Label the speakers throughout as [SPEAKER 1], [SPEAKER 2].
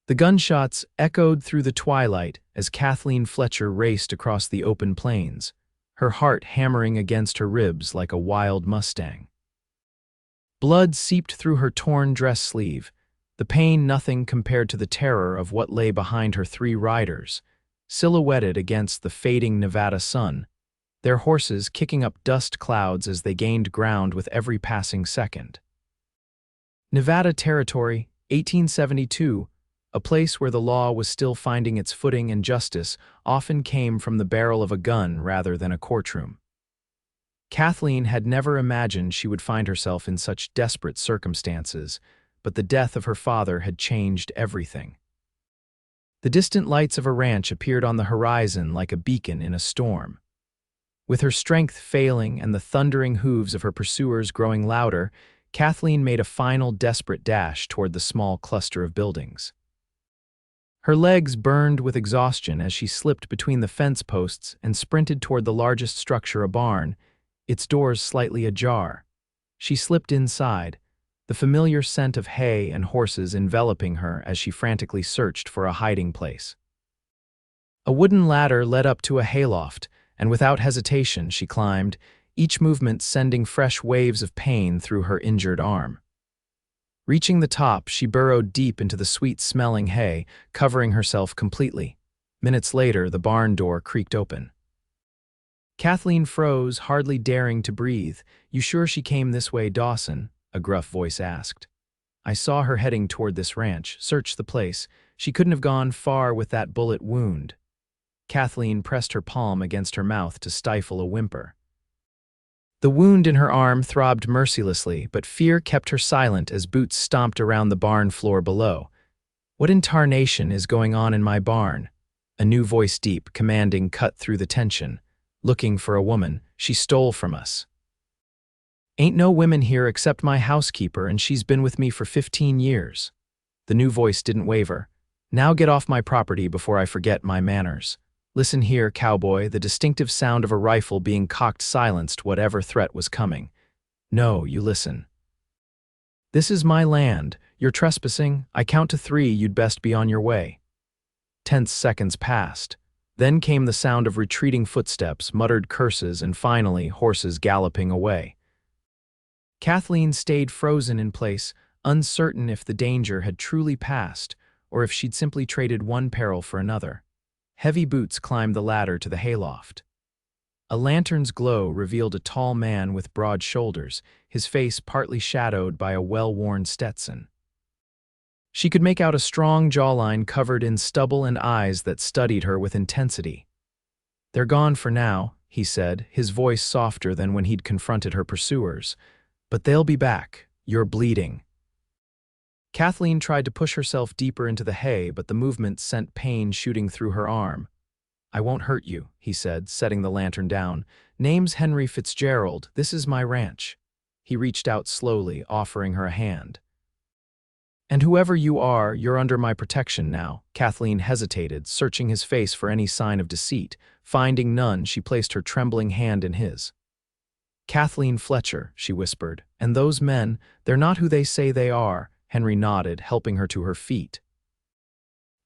[SPEAKER 1] The gunshots echoed through the twilight as Kathleen Fletcher raced across the open plains, her heart hammering against her ribs like a wild mustang. Blood seeped through her torn dress sleeve, the pain nothing compared to the terror of what lay behind her three riders, silhouetted against the fading Nevada sun, their horses kicking up dust clouds as they gained ground with every passing second. Nevada Territory, 1872, a place where the law was still finding its footing and justice often came from the barrel of a gun rather than a courtroom. Kathleen had never imagined she would find herself in such desperate circumstances, but the death of her father had changed everything. The distant lights of a ranch appeared on the horizon like a beacon in a storm. With her strength failing and the thundering hooves of her pursuers growing louder, Kathleen made a final desperate dash toward the small cluster of buildings. Her legs burned with exhaustion as she slipped between the fence posts and sprinted toward the largest structure, a barn, its doors slightly ajar. She slipped inside, the familiar scent of hay and horses enveloping her as she frantically searched for a hiding place. A wooden ladder led up to a hayloft, and without hesitation she climbed, each movement sending fresh waves of pain through her injured arm. Reaching the top, she burrowed deep into the sweet-smelling hay, covering herself completely. Minutes later, the barn door creaked open. Kathleen froze, hardly daring to breathe. "You sure she came this way, Dawson?" a gruff voice asked. "I saw her heading toward this ranch. Search the place. She couldn't have gone far with that bullet wound." Kathleen pressed her palm against her mouth to stifle a whimper. The wound in her arm throbbed mercilessly, but fear kept her silent as boots stomped around the barn floor below. "What in tarnation is going on in my barn?" A new voice, deep, commanding, cut through the tension. "Looking for a woman. She stole from us." "Ain't no women here except my housekeeper, and she's been with me for 15 years. The new voice didn't waver. "Now get off my property before I forget my manners. Listen here, Cowboy." The distinctive sound of a rifle being cocked silenced whatever threat was coming. "No, you listen. This is my land. You're trespassing. I count to 3, you'd best be on your way." Tense seconds passed. Then came the sound of retreating footsteps, muttered curses, and finally, horses galloping away. Kathleen stayed frozen in place, uncertain if the danger had truly passed, or if she'd simply traded one peril for another. Heavy boots climbed the ladder to the hayloft. A lantern's glow revealed a tall man with broad shoulders, his face partly shadowed by a well-worn Stetson. She could make out a strong jawline covered in stubble and eyes that studied her with intensity. "They're gone for now," he said, his voice softer than when he'd confronted her pursuers. "But they'll be back. You're bleeding." Kathleen tried to push herself deeper into the hay, but the movement sent pain shooting through her arm. "I won't hurt you," he said, setting the lantern down. "Name's Henry Fitzgerald. This is my ranch." He reached out slowly, offering her a hand. "And whoever you are, you're under my protection now." Kathleen hesitated, searching his face for any sign of deceit. Finding none, she placed her trembling hand in his. "Kathleen Fletcher," she whispered. "And those men, they're not who they say they are." Henry nodded, helping her to her feet.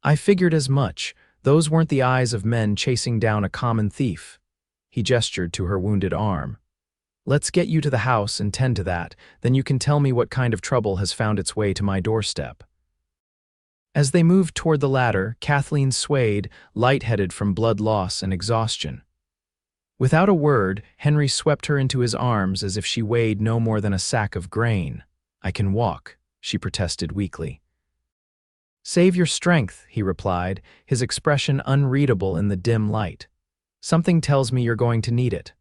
[SPEAKER 1] "I figured as much. Those weren't the eyes of men chasing down a common thief." He gestured to her wounded arm. "Let's get you to the house and tend to that, then you can tell me what kind of trouble has found its way to my doorstep." As they moved toward the ladder, Kathleen swayed, lightheaded from blood loss and exhaustion. Without a word, Henry swept her into his arms as if she weighed no more than a sack of grain. "I can walk," she protested weakly. "Save your strength," he replied, his expression unreadable in the dim light. "Something tells me you're going to need it."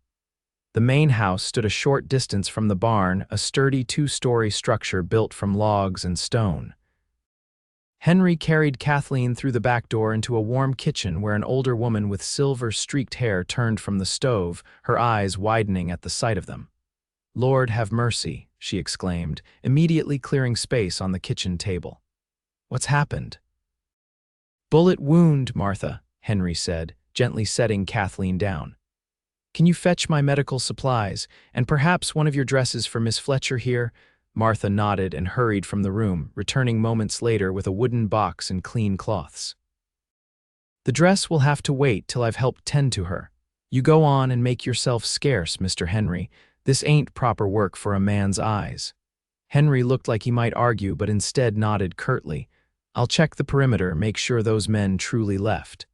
[SPEAKER 1] The main house stood a short distance from the barn, a sturdy 2-story structure built from logs and stone. Henry carried Kathleen through the back door into a warm kitchen where an older woman with silver-streaked hair turned from the stove, her eyes widening at the sight of them. "Lord have mercy," she exclaimed, immediately clearing space on the kitchen table. "What's happened?" "Bullet wound, Martha," Henry said, gently setting Kathleen down. "Can you fetch my medical supplies, and perhaps one of your dresses for Miss Fletcher here? Martha nodded and hurried from the room, returning moments later with a wooden box and clean cloths. "The dress will have to wait till I've helped tend to her. You go on and make yourself scarce, Mr. Henry. This ain't proper work for a man's eyes." Henry looked like he might argue, but instead nodded curtly. "I'll check the perimeter, make sure those men truly left."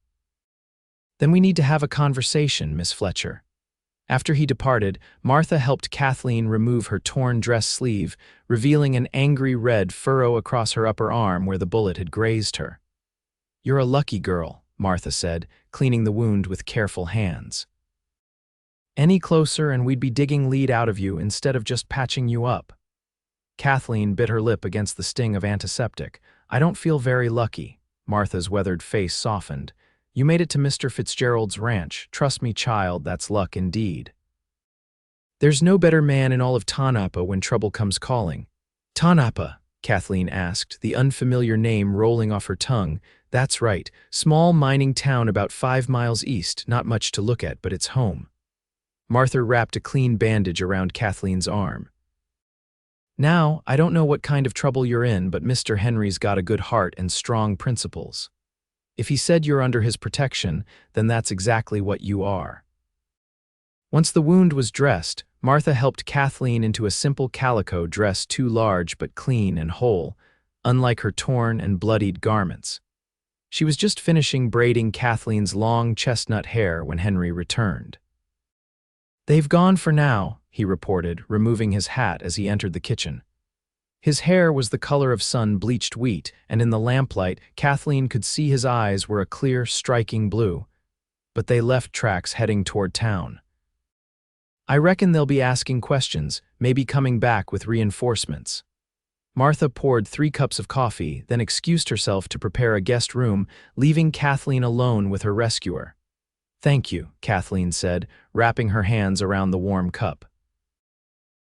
[SPEAKER 1] "Then we need to have a conversation, Miss Fletcher." After he departed, Martha helped Kathleen remove her torn dress sleeve, revealing an angry red furrow across her upper arm where the bullet had grazed her. "You're a lucky girl," Martha said, cleaning the wound with careful hands. "Any closer and we'd be digging lead out of you instead of just patching you up." Kathleen bit her lip against the sting of antiseptic. "I don't feel very lucky." Martha's weathered face softened. "You made it to Mr. Fitzgerald's ranch. Trust me, child, that's luck indeed. There's no better man in all of Tanapa when trouble comes calling." "Tanapa?" Kathleen asked, the unfamiliar name rolling off her tongue. "That's right. Small mining town about 5 miles east. Not much to look at, but it's home." Martha wrapped a clean bandage around Kathleen's arm. "Now, I don't know what kind of trouble you're in, but Mr. Henry's got a good heart and strong principles. If he said you're under his protection, then that's exactly what you are." Once the wound was dressed, Martha helped Kathleen into a simple calico dress too large but clean and whole, unlike her torn and bloodied garments. She was just finishing braiding Kathleen's long chestnut hair when Henry returned. "They've gone for now," he reported, removing his hat as he entered the kitchen. His hair was the color of sun-bleached wheat, and in the lamplight, Kathleen could see his eyes were a clear, striking blue. But they left tracks heading toward town. "I reckon they'll be asking questions, maybe coming back with reinforcements." Martha poured 3 cups of coffee, then excused herself to prepare a guest room, leaving Kathleen alone with her rescuer. "Thank you," Kathleen said, wrapping her hands around the warm cup.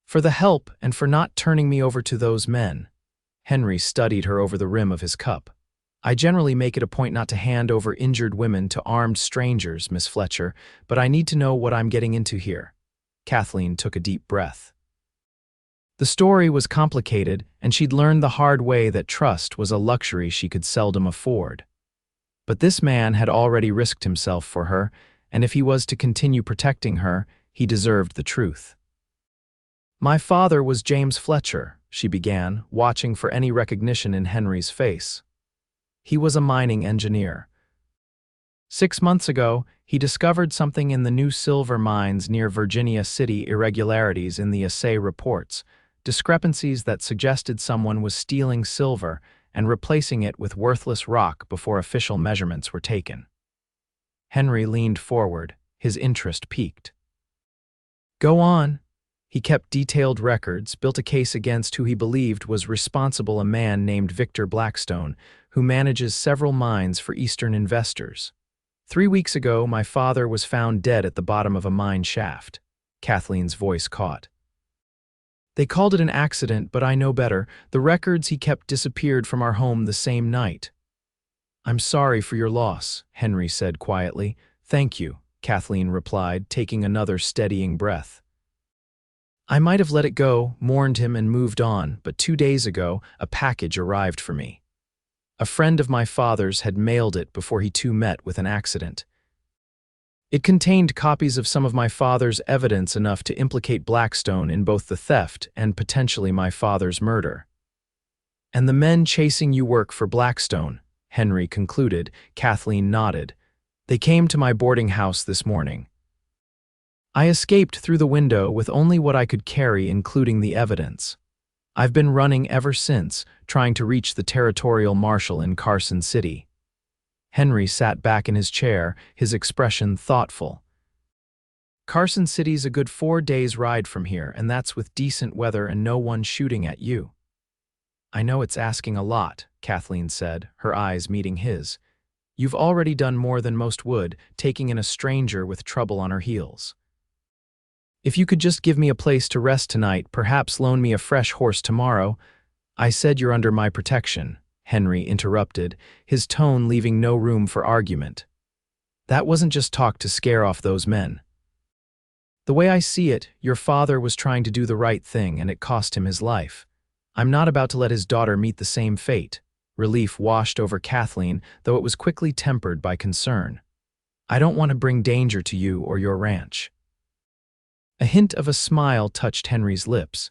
[SPEAKER 1] "For the help and for not turning me over to those men." Henry studied her over the rim of his cup. "I generally make it a point not to hand over injured women to armed strangers, Miss Fletcher, but I need to know what I'm getting into here." Kathleen took a deep breath. The story was complicated, and she'd learned the hard way that trust was a luxury she could seldom afford. But this man had already risked himself for her, and if he was to continue protecting her, he deserved the truth. "My father was James Fletcher," she began, watching for any recognition in Henry's face. "He was a mining engineer. 6 months ago, he discovered something in the new silver mines near Virginia City, irregularities in the assay reports, discrepancies that suggested someone was stealing silver and replacing it with worthless rock before official measurements were taken." Henry leaned forward, his interest piqued. "Go on." He kept detailed records, built a case against who he believed was responsible, a man named Victor Blackstone, who manages several mines for Eastern investors. 3 weeks ago, my father was found dead at the bottom of a mine shaft. Kathleen's voice caught. "They called it an accident, but I know better. The records he kept disappeared from our home the same night." "I'm sorry for your loss," Henry said quietly. "Thank you," Kathleen replied, taking another steadying breath. "I might have let it go, mourned him, and moved on, but 2 days ago, a package arrived for me. A friend of my father's had mailed it before he too met with an accident. It contained copies of some of my father's evidence enough to implicate Blackstone in both the theft and potentially my father's murder. And the men chasing you work for Blackstone," Henry concluded. Kathleen nodded. "They came to my boarding house this morning. I escaped through the window with only what I could carry, including the evidence. I've been running ever since, trying to reach the territorial marshal in Carson City." Henry sat back in his chair, his expression thoughtful. "Carson City's a good 4 days' ride from here, and that's with decent weather and no one shooting at you." "I know it's asking a lot," Kathleen said, her eyes meeting his. "You've already done more than most would, taking in a stranger with trouble on her heels. If you could just give me a place to rest tonight, perhaps loan me a fresh horse tomorrow." "I said you're under my protection," Henry interrupted, his tone leaving no room for argument. "That wasn't just talk to scare off those men. The way I see it, your father was trying to do the right thing and it cost him his life. I'm not about to let his daughter meet the same fate. Relief washed over Kathleen, though it was quickly tempered by concern. I don't want to bring danger to you or your ranch. A hint of a smile touched Henry's lips.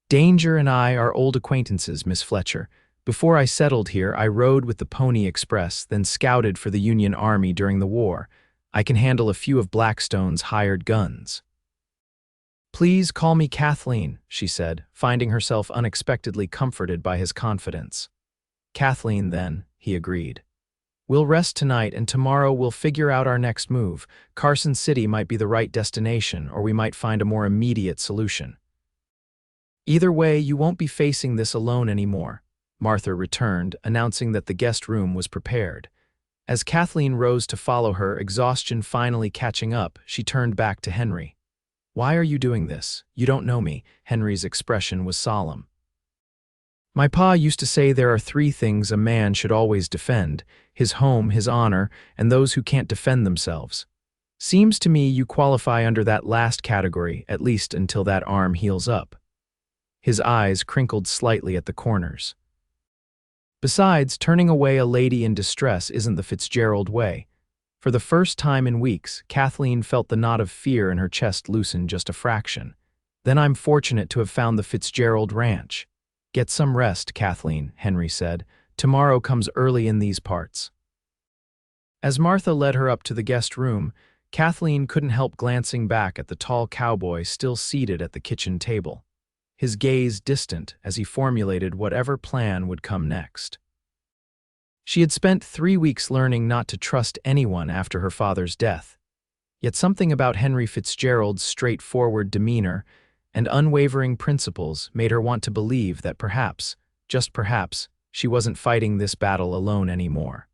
[SPEAKER 1] Danger and I are old acquaintances, Miss Fletcher. Before I settled here, I rode with the Pony Express, then scouted for the Union Army during the war. I can handle a few of Blackstone's hired guns. Please call me Kathleen, she said, finding herself unexpectedly comforted by his confidence. Kathleen, then, he agreed. We'll rest tonight, and tomorrow we'll figure out our next move. Carson City might be the right destination, or we might find a more immediate solution. Either way, you won't be facing this alone anymore, Martha returned, announcing that the guest room was prepared. As Kathleen rose to follow her, exhaustion finally catching up, she turned back to Henry. Why are you doing this? You don't know me. Henry's expression was solemn. My pa used to say there are 3 things a man should always defend: his home, his honor, and those who can't defend themselves. Seems to me you qualify under that last category, at least until that arm heals up. His eyes crinkled slightly at the corners. Besides, turning away a lady in distress isn't the Fitzgerald way. For the first time in weeks, Kathleen felt the knot of fear in her chest loosen just a fraction. Then I'm fortunate to have found the Fitzgerald ranch. Get some rest, Kathleen, Henry said. Tomorrow comes early in these parts. As Martha led her up to the guest room, Kathleen couldn't help glancing back at the tall cowboy still seated at the kitchen table, his gaze distant as he formulated whatever plan would come next. She had spent 3 weeks learning not to trust anyone after her father's death, yet something about Henry Fitzgerald's straightforward demeanor and unwavering principles made her want to believe that perhaps, just perhaps, she wasn't fighting this battle alone anymore.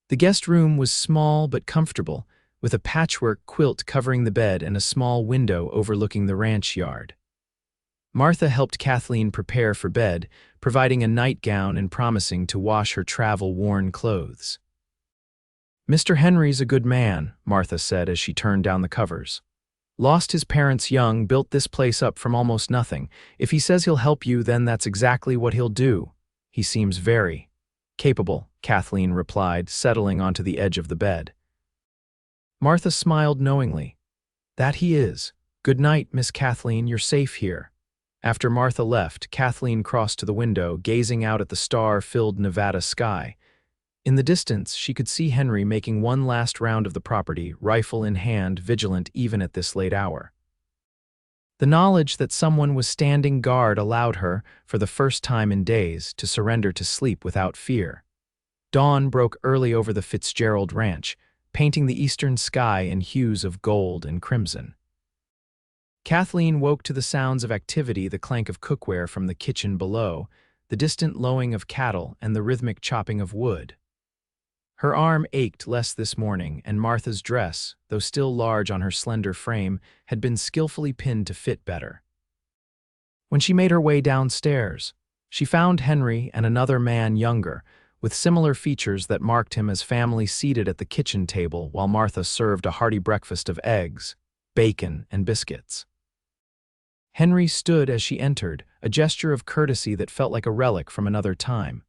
[SPEAKER 1] The guest room was small but comfortable, with a patchwork quilt covering the bed and a small window overlooking the ranch yard. Martha helped Kathleen prepare for bed, providing a nightgown and promising to wash her travel-worn clothes. Mr. Henry's a good man, Martha said as she turned down the covers. Lost his parents young, built this place up from almost nothing. If he says he'll help you, then that's exactly what he'll do. He seems very capable, Kathleen replied, settling onto the edge of the bed. Martha smiled knowingly. That he is. Good night, Miss Kathleen, you're safe here. After Martha left, Kathleen crossed to the window, gazing out at the star-filled Nevada sky. In the distance, she could see Henry making one last round of the property, rifle in hand, vigilant even at this late hour. The knowledge that someone was standing guard allowed her, for the first time in days, to surrender to sleep without fear. Dawn broke early over the Fitzgerald ranch, painting the eastern sky in hues of gold and crimson. Kathleen woke to the sounds of activity, the clank of cookware from the kitchen below, the distant lowing of cattle, and the rhythmic chopping of wood. Her arm ached less this morning, and Martha's dress, though still large on her slender frame, had been skillfully pinned to fit better. When she made her way downstairs, she found Henry and another man younger, with similar features that marked him as family seated at the kitchen table while Martha served a hearty breakfast of eggs, bacon, and biscuits. Henry stood as she entered, a gesture of courtesy that felt like a relic from another time.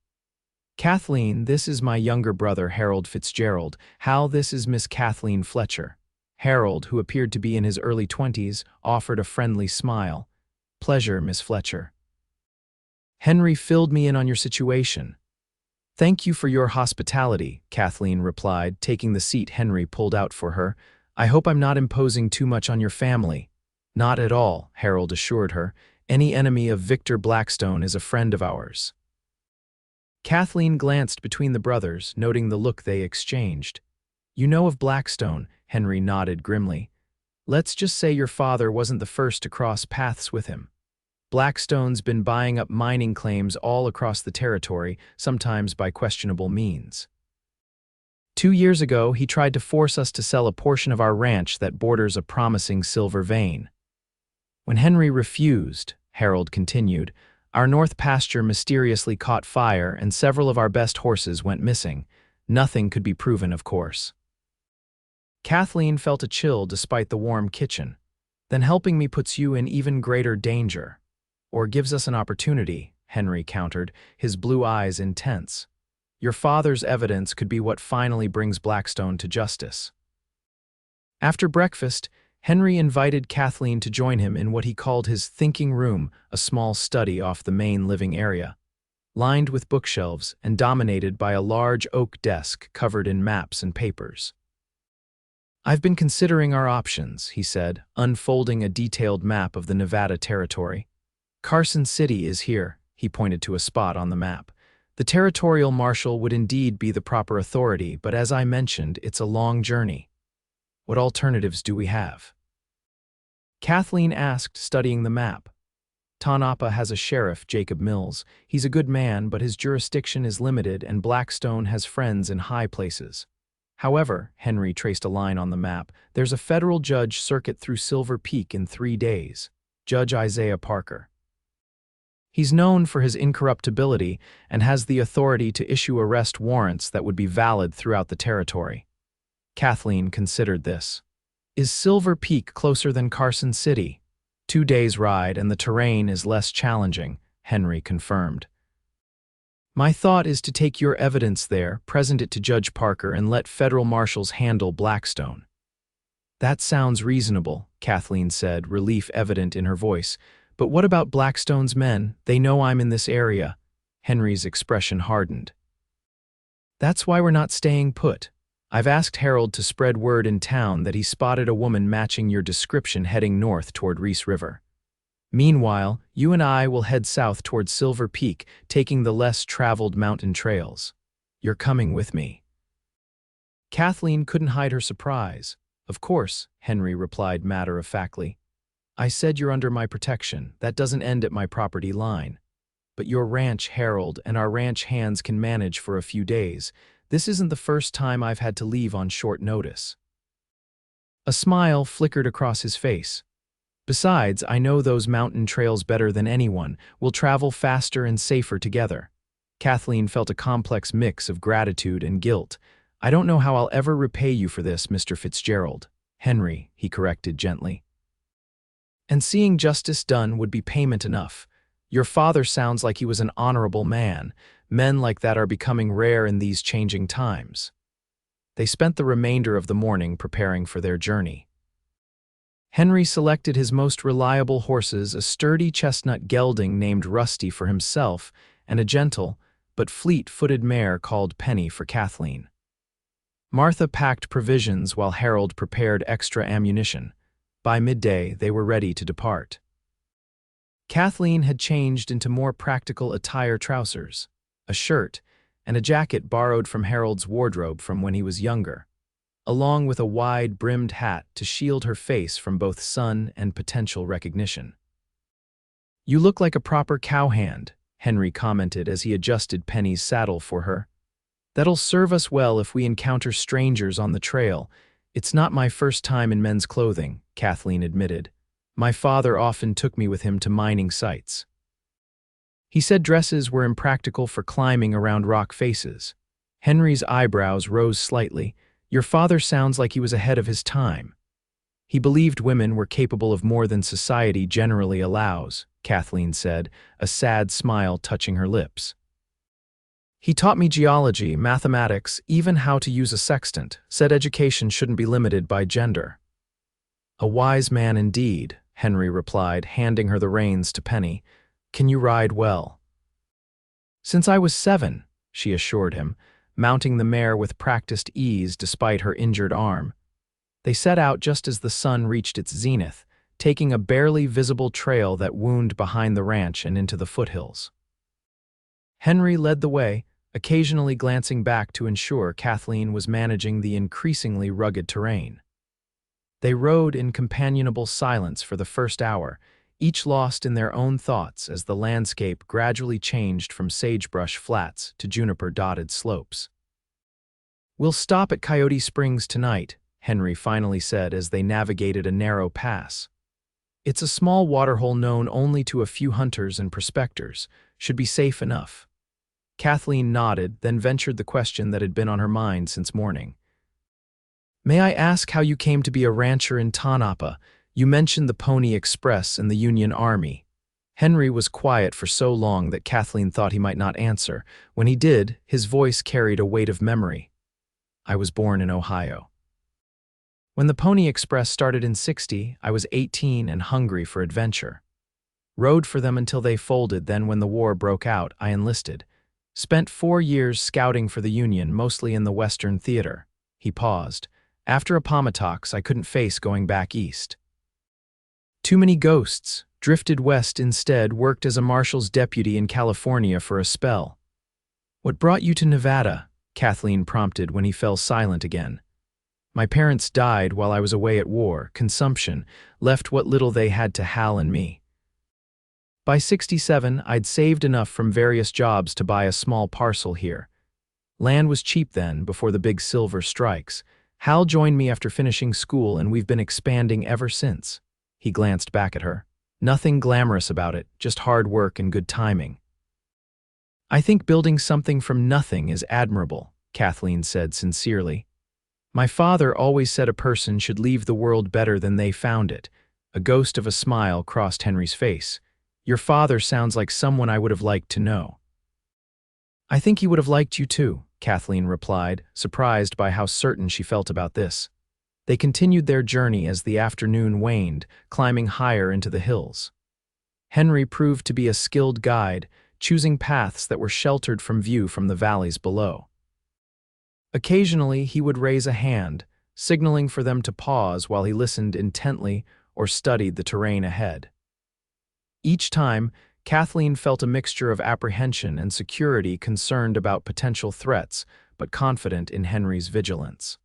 [SPEAKER 1] Kathleen, this is my younger brother, Harold Fitzgerald. Hal, this is Miss Kathleen Fletcher. Harold, who appeared to be in his early 20s, offered a friendly smile. Pleasure, Miss Fletcher. Henry filled me in on your situation. Thank you for your hospitality, Kathleen replied, taking the seat Henry pulled out for her. I hope I'm not imposing too much on your family. Not at all, Harold assured her. Any enemy of Victor Blackstone is a friend of ours. Kathleen glanced between the brothers, noting the look they exchanged. You know of Blackstone, Henry nodded grimly. Let's just say your father wasn't the first to cross paths with him. Blackstone's been buying up mining claims all across the territory, sometimes by questionable means. 2 years ago, he tried to force us to sell a portion of our ranch that borders a promising silver vein. When Henry refused, Harold continued, our north pasture mysteriously caught fire and several of our best horses went missing. Nothing could be proven, of course. Kathleen felt a chill despite the warm kitchen. Then helping me puts you in even greater danger. Or gives us an opportunity, Henry countered, his blue eyes intense. Your father's evidence could be what finally brings Blackstone to justice. After breakfast, Henry invited Kathleen to join him in what he called his thinking room, a small study off the main living area, lined with bookshelves and dominated by a large oak desk covered in maps and papers. I've been considering our options, he said, unfolding a detailed map of the Nevada territory. Carson City is here, he pointed to a spot on the map. The territorial marshal would indeed be the proper authority, but as I mentioned, it's a long journey. What alternatives do we have? Kathleen asked, studying the map. Tonopah has a sheriff, Jacob Mills. He's a good man, but his jurisdiction is limited and Blackstone has friends in high places. However, Henry traced a line on the map, there's a federal judge circuit through Silver Peak in 3 days, Judge Isaiah Parker. He's known for his incorruptibility and has the authority to issue arrest warrants that would be valid throughout the territory. Kathleen considered this. Is Silver Peak closer than Carson City? 2 days' ride and the terrain is less challenging, Henry confirmed. My thought is to take your evidence there, present it to Judge Parker, and let federal marshals handle Blackstone. That sounds reasonable, Kathleen said, relief evident in her voice. But what about Blackstone's men? They know I'm in this area. Henry's expression hardened. That's why we're not staying put. I've asked Harold to spread word in town that he spotted a woman matching your description heading north toward Reese River. Meanwhile, you and I will head south toward Silver Peak, taking the less traveled mountain trails. You're coming with me. Kathleen couldn't hide her surprise. Of course, Henry replied matter-of-factly. I said you're under my protection. That doesn't end at my property line. But your ranch, Harold, and our ranch hands can manage for a few days. This isn't the first time I've had to leave on short notice. A smile flickered across his face. Besides, I know those mountain trails better than anyone. We'll travel faster and safer together. Kathleen felt a complex mix of gratitude and guilt. I don't know how I'll ever repay you for this, Mr. Fitzgerald. Henry, he corrected gently. And seeing justice done would be payment enough. Your father sounds like he was an honorable man. Men like that are becoming rare in these changing times. They spent the remainder of the morning preparing for their journey. Henry selected his most reliable horses, a sturdy chestnut gelding named Rusty for himself, and a gentle, but fleet-footed mare called Penny for Kathleen. Martha packed provisions while Harold prepared extra ammunition. By midday, they were ready to depart. Kathleen had changed into more practical attire: trousers, a shirt, and a jacket borrowed from Harold's wardrobe from when he was younger, along with a wide-brimmed hat to shield her face from both sun and potential recognition. You look like a proper cowhand, Henry commented as he adjusted Penny's saddle for her. That'll serve us well if we encounter strangers on the trail. It's not my first time in men's clothing, Kathleen admitted. My father often took me with him to mining sites. He said dresses were impractical for climbing around rock faces. Henry's eyebrows rose slightly. Your father sounds like he was ahead of his time. He believed women were capable of more than society generally allows, Kathleen said, a sad smile touching her lips. He taught me geology, mathematics, even how to use a sextant, said education shouldn't be limited by gender. A wise man indeed, Henry replied, handing her the reins to Penny. Can you ride well? Since I was 7, she assured him, mounting the mare with practiced ease despite her injured arm. They set out just as the sun reached its zenith, taking a barely visible trail that wound behind the ranch and into the foothills. Henry led the way, occasionally glancing back to ensure Kathleen was managing the increasingly rugged terrain. They rode in companionable silence for the first hour, each lost in their own thoughts as the landscape gradually changed from sagebrush flats to juniper-dotted slopes. We'll stop at Coyote Springs tonight, Henry finally said as they navigated a narrow pass. It's a small waterhole known only to a few hunters and prospectors. Should be safe enough. Kathleen nodded, then ventured the question that had been on her mind since morning. May I ask how you came to be a rancher in Tonopah? You mentioned the Pony Express and the Union Army. Henry was quiet for so long that Kathleen thought he might not answer. When he did, his voice carried a weight of memory. I was born in Ohio. When the Pony Express started in '60, I was 18 and hungry for adventure. Rode for them until they folded, then when the war broke out, I enlisted. Spent 4 years scouting for the Union, mostly in the Western Theater. He paused. After Appomattox, I couldn't face going back east. Too many ghosts. Drifted west instead, worked as a marshal's deputy in California for a spell. What brought you to Nevada? Kathleen prompted when he fell silent again. My parents died while I was away at war. Consumption left what little they had to Hal and me. By '67, I'd saved enough from various jobs to buy a small parcel here. Land was cheap then, before the big silver strikes. Hal joined me after finishing school, and we've been expanding ever since. He glanced back at her. Nothing glamorous about it, just hard work and good timing. I think building something from nothing is admirable, Kathleen said sincerely. My father always said a person should leave the world better than they found it. A ghost of a smile crossed Henry's face. Your father sounds like someone I would have liked to know. I think he would have liked you too, Kathleen replied, surprised by how certain she felt about this. They continued their journey as the afternoon waned, climbing higher into the hills. Henry proved to be a skilled guide, choosing paths that were sheltered from view from the valleys below. Occasionally, he would raise a hand, signaling for them to pause while he listened intently or studied the terrain ahead. Each time, Kathleen felt a mixture of apprehension and security, concerned about potential threats, but confident in Henry's vigilance.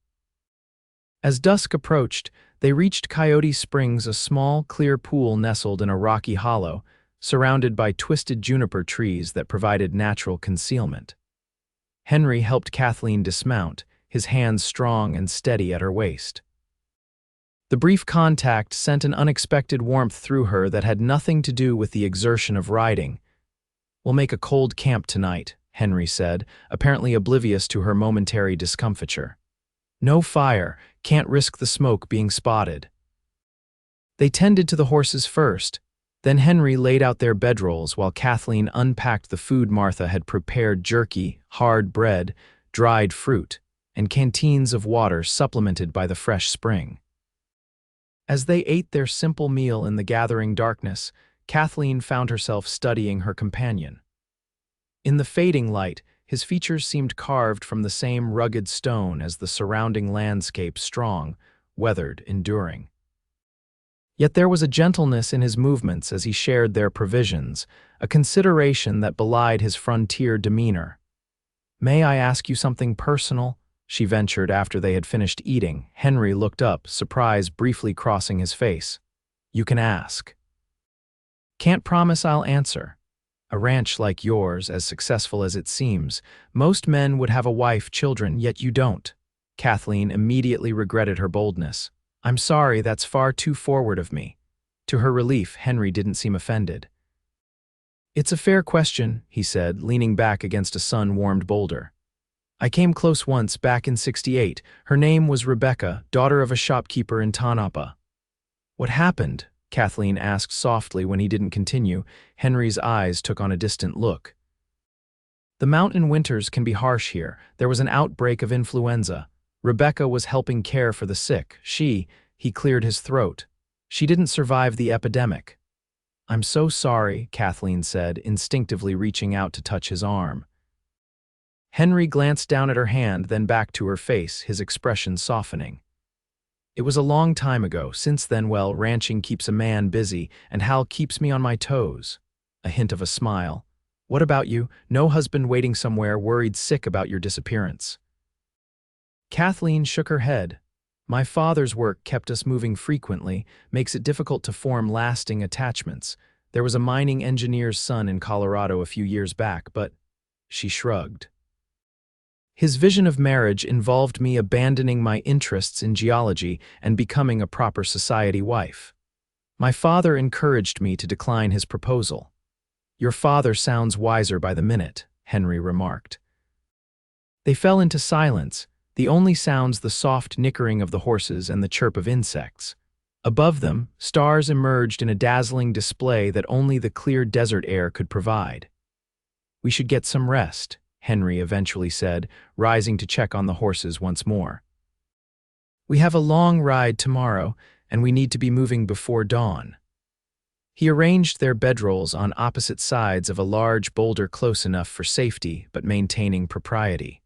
[SPEAKER 1] As dusk approached, they reached Coyote Springs, a small, clear pool nestled in a rocky hollow, surrounded by twisted juniper trees that provided natural concealment. Henry helped Kathleen dismount, his hands strong and steady at her waist. The brief contact sent an unexpected warmth through her that had nothing to do with the exertion of riding. We'll make a cold camp tonight, Henry said, apparently oblivious to her momentary discomfiture. No fire, can't risk the smoke being spotted. They tended to the horses first. Then Henry laid out their bedrolls while Kathleen unpacked the food Martha had prepared: jerky, hard bread, dried fruit, and canteens of water supplemented by the fresh spring. As they ate their simple meal in the gathering darkness, Kathleen found herself studying her companion. In the fading light, his features seemed carved from the same rugged stone as the surrounding landscape, strong, weathered, enduring. Yet there was a gentleness in his movements as he shared their provisions, a consideration that belied his frontier demeanor. "May I ask you something personal?" she ventured after they had finished eating. Henry looked up, surprise briefly crossing his face. "You can ask." "Can't promise I'll answer. A ranch like yours, as successful as it seems, most men would have a wife, children, yet you don't." Kathleen immediately regretted her boldness. "I'm sorry, that's far too forward of me." To her relief, Henry didn't seem offended. "It's a fair question," he said, leaning back against a sun-warmed boulder. "I came close once, back in '68. Her name was Rebecca, daughter of a shopkeeper in Tonopah." "What happened?" Kathleen asked softly when he didn't continue. Henry's eyes took on a distant look. "The mountain winters can be harsh here. There was an outbreak of influenza. Rebecca was helping care for the sick. He cleared his throat. She didn't survive the epidemic." "I'm so sorry," Kathleen said, instinctively reaching out to touch his arm. Henry glanced down at her hand, then back to her face, his expression softening. "It was a long time ago. Since then, well, ranching keeps a man busy, and Hal keeps me on my toes." A hint of a smile. "What about you? No husband waiting somewhere, worried sick about your disappearance?" Kathleen shook her head. "My father's work kept us moving frequently, makes it difficult to form lasting attachments. There was a mining engineer's son in Colorado a few years back, but..." She shrugged. "His vision of marriage involved me abandoning my interests in geology and becoming a proper society wife. My father encouraged me to decline his proposal." "Your father sounds wiser by the minute," Henry remarked. They fell into silence, the only sounds the soft nickering of the horses and the chirp of insects. Above them, stars emerged in a dazzling display that only the clear desert air could provide. "We should get some rest," Henry eventually said, rising to check on the horses once more. "We have a long ride tomorrow, and we need to be moving before dawn." He arranged their bedrolls on opposite sides of a large boulder close enough for safety but maintaining propriety.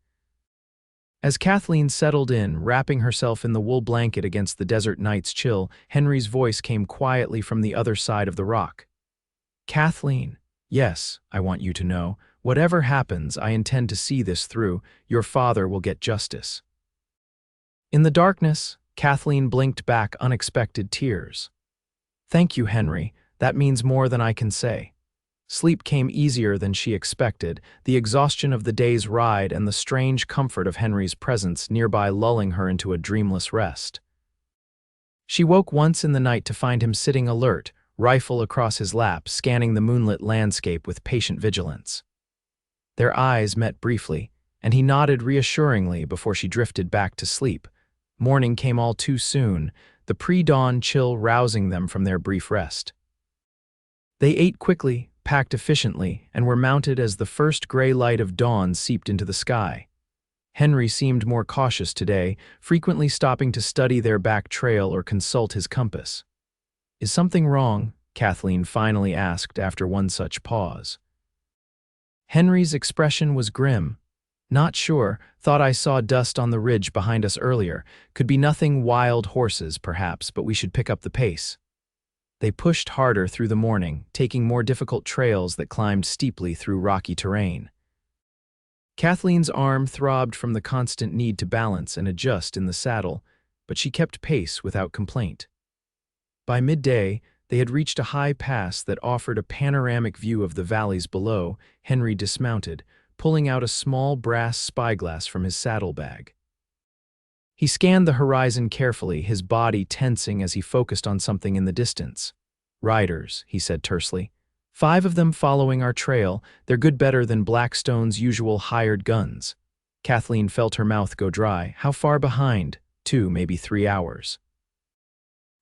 [SPEAKER 1] As Kathleen settled in, wrapping herself in the wool blanket against the desert night's chill, Henry's voice came quietly from the other side of the rock. "Kathleen, yes, I want you to know, whatever happens, I intend to see this through. Your father will get justice." In the darkness, Kathleen blinked back unexpected tears. "Thank you, Henry. That means more than I can say." Sleep came easier than she expected, the exhaustion of the day's ride and the strange comfort of Henry's presence nearby lulling her into a dreamless rest. She woke once in the night to find him sitting alert, rifle across his lap, scanning the moonlit landscape with patient vigilance. Their eyes met briefly, and he nodded reassuringly before she drifted back to sleep. Morning came all too soon, the pre-dawn chill rousing them from their brief rest. They ate quickly, packed efficiently, and were mounted as the first gray light of dawn seeped into the sky. Henry seemed more cautious today, frequently stopping to study their back trail or consult his compass. "Is something wrong?" Kathleen finally asked after one such pause. Henry's expression was grim. "Not sure, thought I saw dust on the ridge behind us earlier. Could be nothing, wild horses, perhaps, but we should pick up the pace." They pushed harder through the morning, taking more difficult trails that climbed steeply through rocky terrain. Kathleen's arm throbbed from the constant need to balance and adjust in the saddle, but she kept pace without complaint. By midday, they had reached a high pass that offered a panoramic view of the valleys below. Henry dismounted, pulling out a small brass spyglass from his saddlebag. He scanned the horizon carefully, his body tensing as he focused on something in the distance. "Riders," he said tersely. "5 of them following our trail. They're good, better than Blackstone's usual hired guns." Kathleen felt her mouth go dry. "How far behind?" 2, maybe 3 hours.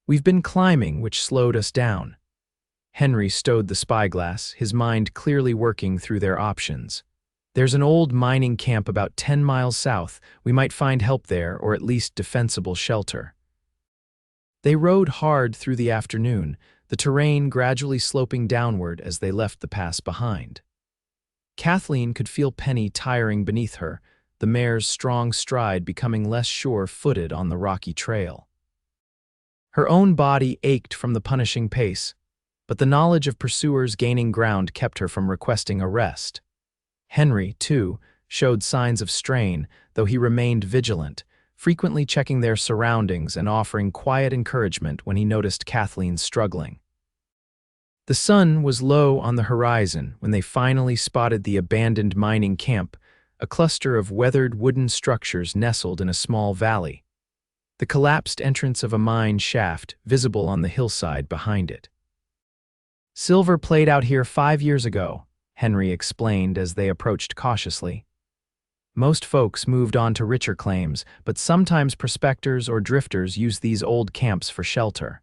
[SPEAKER 1] "We've been climbing, which slowed us down." Henry stowed the spyglass, his mind clearly working through their options. "There's an old mining camp about 10 miles south. We might find help there, or at least defensible shelter." They rode hard through the afternoon, the terrain gradually sloping downward as they left the pass behind. Kathleen could feel Penny tiring beneath her, the mare's strong stride becoming less sure-footed on the rocky trail. Her own body ached from the punishing pace, but the knowledge of pursuers gaining ground kept her from requesting a rest. Henry, too, showed signs of strain, though he remained vigilant, frequently checking their surroundings and offering quiet encouragement when he noticed Kathleen struggling. The sun was low on the horizon when they finally spotted the abandoned mining camp, a cluster of weathered wooden structures nestled in a small valley, the collapsed entrance of a mine shaft visible on the hillside behind it. "Silver played out here 5 years ago," Henry explained as they approached cautiously. "Most folks moved on to richer claims, but sometimes prospectors or drifters use these old camps for shelter."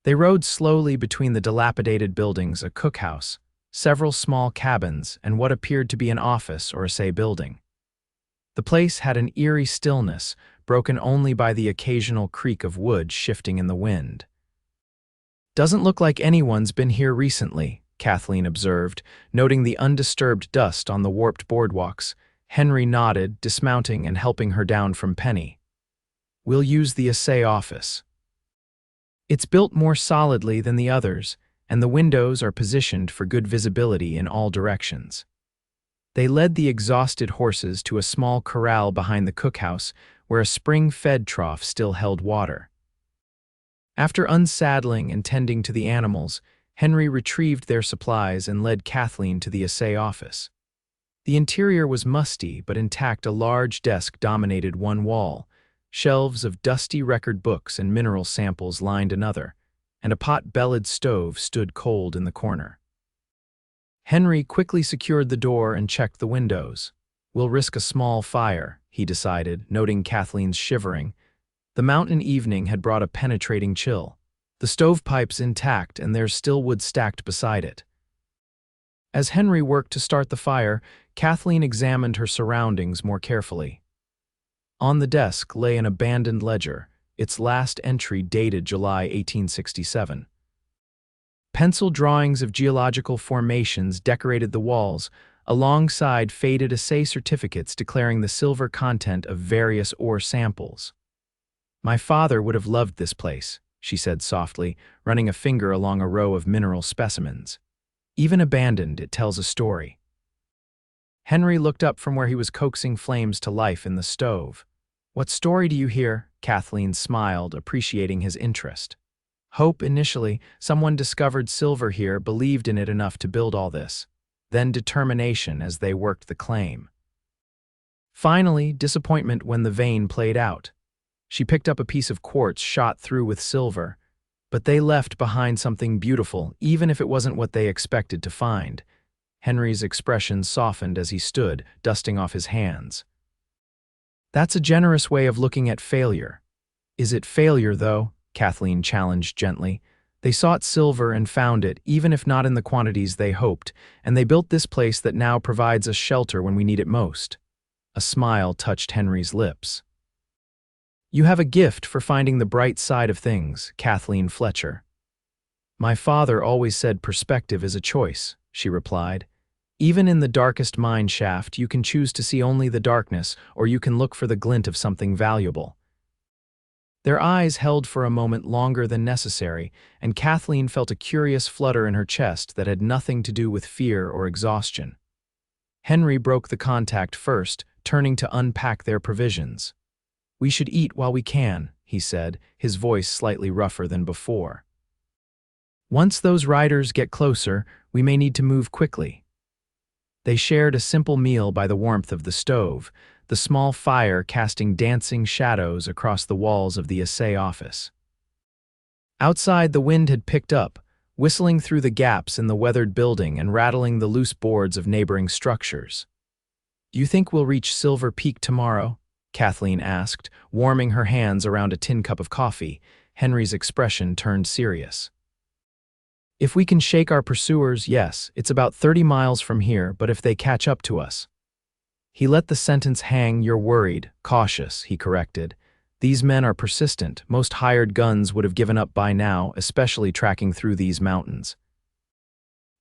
[SPEAKER 1] They rode slowly between the dilapidated buildings, a cookhouse, several small cabins, and what appeared to be an office or a building. The place had an eerie stillness, broken only by the occasional creak of wood shifting in the wind. "Doesn't look like anyone's been here recently," Kathleen observed, noting the undisturbed dust on the warped boardwalks. Henry nodded, dismounting and helping her down from Penny. "We'll use the assay office. It's built more solidly than the others, and the windows are positioned for good visibility in all directions." They led the exhausted horses to a small corral behind the cookhouse, where a spring-fed trough still held water. After unsaddling and tending to the animals, Henry retrieved their supplies and led Kathleen to the assay office. The interior was musty but intact. A large desk dominated one wall, shelves of dusty record books and mineral samples lined another, and a pot-bellied stove stood cold in the corner. Henry quickly secured the door and checked the windows. "We'll risk a small fire," he decided, noting Kathleen's shivering. The mountain evening had brought a penetrating chill. The stovepipe's intact and there's still wood stacked beside it. As Henry worked to start the fire, Kathleen examined her surroundings more carefully. On the desk lay an abandoned ledger, its last entry dated July 1867. Pencil drawings of geological formations decorated the walls, alongside faded assay certificates declaring the silver content of various ore samples. "My father would have loved this place," she said softly, running a finger along a row of mineral specimens. "Even abandoned, it tells a story." Henry looked up from where he was coaxing flames to life in the stove. "What story do you hear?" Kathleen smiled, appreciating his interest. "Hope initially. Someone discovered silver here, believed in it enough to build all this. Then determination as they worked the claim. Finally, disappointment when the vein played out. She picked up a piece of quartz shot through with silver, but they left behind something beautiful, even if it wasn't what they expected to find." Henry's expression softened as he stood, dusting off his hands. "That's a generous way of looking at failure." "Is it failure, though?" Kathleen challenged gently. "They sought silver and found it, even if not in the quantities they hoped, and they built this place that now provides us shelter when we need it most." A smile touched Henry's lips. "You have a gift for finding the bright side of things, Kathleen Fletcher." "My father always said perspective is a choice," she replied. "Even in the darkest mine shaft, you can choose to see only the darkness, or you can look for the glint of something valuable." Their eyes held for a moment longer than necessary, and Kathleen felt a curious flutter in her chest that had nothing to do with fear or exhaustion. Henry broke the contact first, turning to unpack their provisions. "We should eat while we can," he said, his voice slightly rougher than before. "Once those riders get closer, we may need to move quickly." They shared a simple meal by the warmth of the stove, the small fire casting dancing shadows across the walls of the assay office. Outside, the wind had picked up, whistling through the gaps in the weathered building and rattling the loose boards of neighboring structures. "Do you think we'll reach Silver Peak tomorrow?" Kathleen asked, warming her hands around a tin cup of coffee. Henry's expression turned serious. "If we can shake our pursuers, yes. It's about 30 miles from here, but if they catch up to us." He let the sentence hang. "You're worried, cautious," he corrected. "These men are persistent. Most hired guns would have given up by now, especially tracking through these mountains."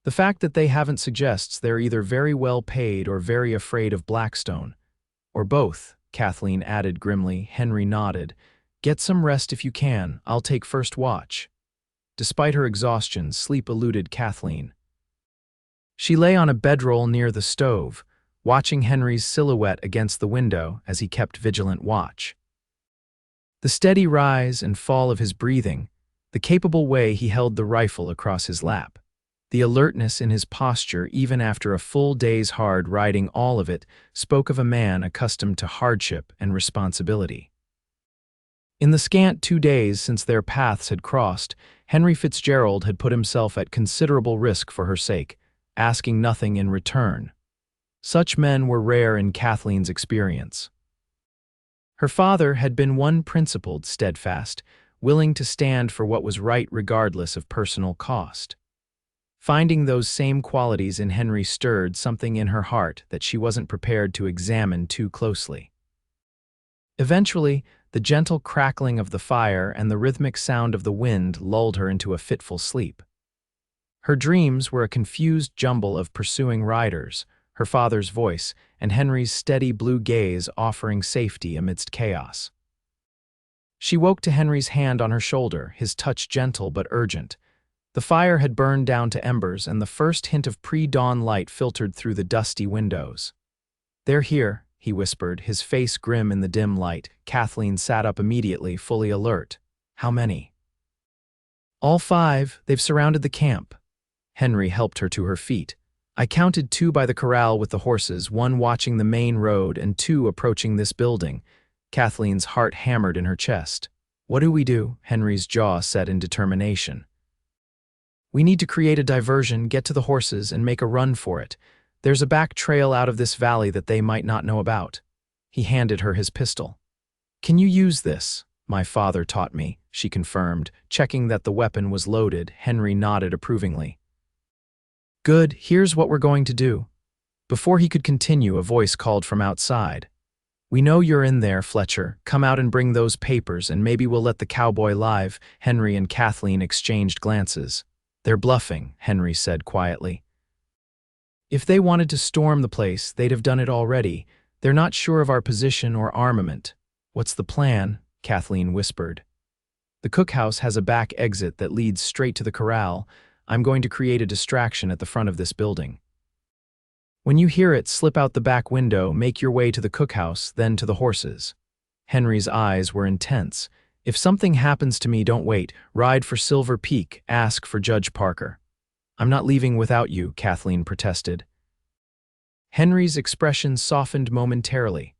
[SPEAKER 1] "The fact that they haven't suggests they're either very well paid or very afraid of Blackstone. Or both," Kathleen added grimly. Henry nodded. "Get some rest if you can. I'll take first watch." Despite her exhaustion, sleep eluded Kathleen. She lay on a bedroll near the stove, watching Henry's silhouette against the window as he kept vigilant watch. The steady rise and fall of his breathing, the capable way he held the rifle across his lap, the alertness in his posture even after a full day's hard riding, all of it spoke of a man accustomed to hardship and responsibility. In the scant 2 days since their paths had crossed, Henry Fitzgerald had put himself at considerable risk for her sake, asking nothing in return. Such men were rare in Kathleen's experience. Her father had been one principled, steadfast, willing to stand for what was right regardless of personal cost. Finding those same qualities in Henry stirred something in her heart that she wasn't prepared to examine too closely. Eventually, the gentle crackling of the fire and the rhythmic sound of the wind lulled her into a fitful sleep. Her dreams were a confused jumble of pursuing riders, her father's voice, and Henry's steady blue gaze offering safety amidst chaos. She woke to Henry's hand on her shoulder, his touch gentle but urgent. The fire had burned down to embers, and the first hint of pre-dawn light filtered through the dusty windows. "They're here," he whispered, his face grim in the dim light. Kathleen sat up immediately, fully alert. "How many?" "All 5. They've surrounded the camp." Henry helped her to her feet. "I counted 2 by the corral with the horses, 1 watching the main road and 2 approaching this building." Kathleen's heart hammered in her chest. "What do we do?" Henry's jaw set in determination. "We need to create a diversion, get to the horses, and make a run for it. There's a back trail out of this valley that they might not know about." He handed her his pistol. "Can you use this?" My father taught me, she confirmed, checking that the weapon was loaded. Henry nodded approvingly. Good, here's what we're going to do. Before he could continue, a voice called from outside. We know you're in there, Fletcher. Come out and bring those papers, and maybe we'll let the cowboy live. Henry and Kathleen exchanged glances. They're bluffing, Henry said quietly. If they wanted to storm the place, they'd have done it already. They're not sure of our position or armament. What's the plan? Kathleen whispered. The cookhouse has a back exit that leads straight to the corral. I'm going to create a distraction at the front of this building. When you hear it, slip out the back window, make your way to the cookhouse, then to the horses. Henry's eyes were intense. If something happens to me, don't wait. Ride for Silver Peak. Ask for Judge Parker. I'm not leaving without you, Kathleen protested. Henry's expression softened momentarily.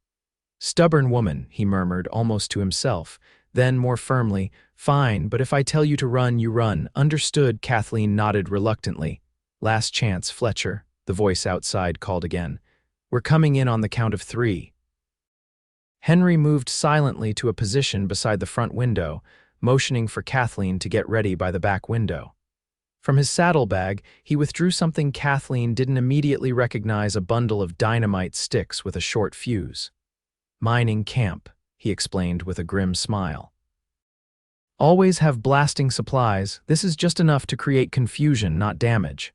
[SPEAKER 1] Stubborn woman, he murmured, almost to himself. Then, more firmly, fine, but if I tell you to run, you run. Understood, Kathleen nodded reluctantly. Last chance, Fletcher, the voice outside called again. We're coming in on the count of 3. Henry moved silently to a position beside the front window, motioning for Kathleen to get ready by the back window. From his saddlebag, he withdrew something Kathleen didn't immediately recognize, a bundle of dynamite sticks with a short fuse. Mining camp, he explained with a grim smile. Always have blasting supplies. This is just enough to create confusion, not damage.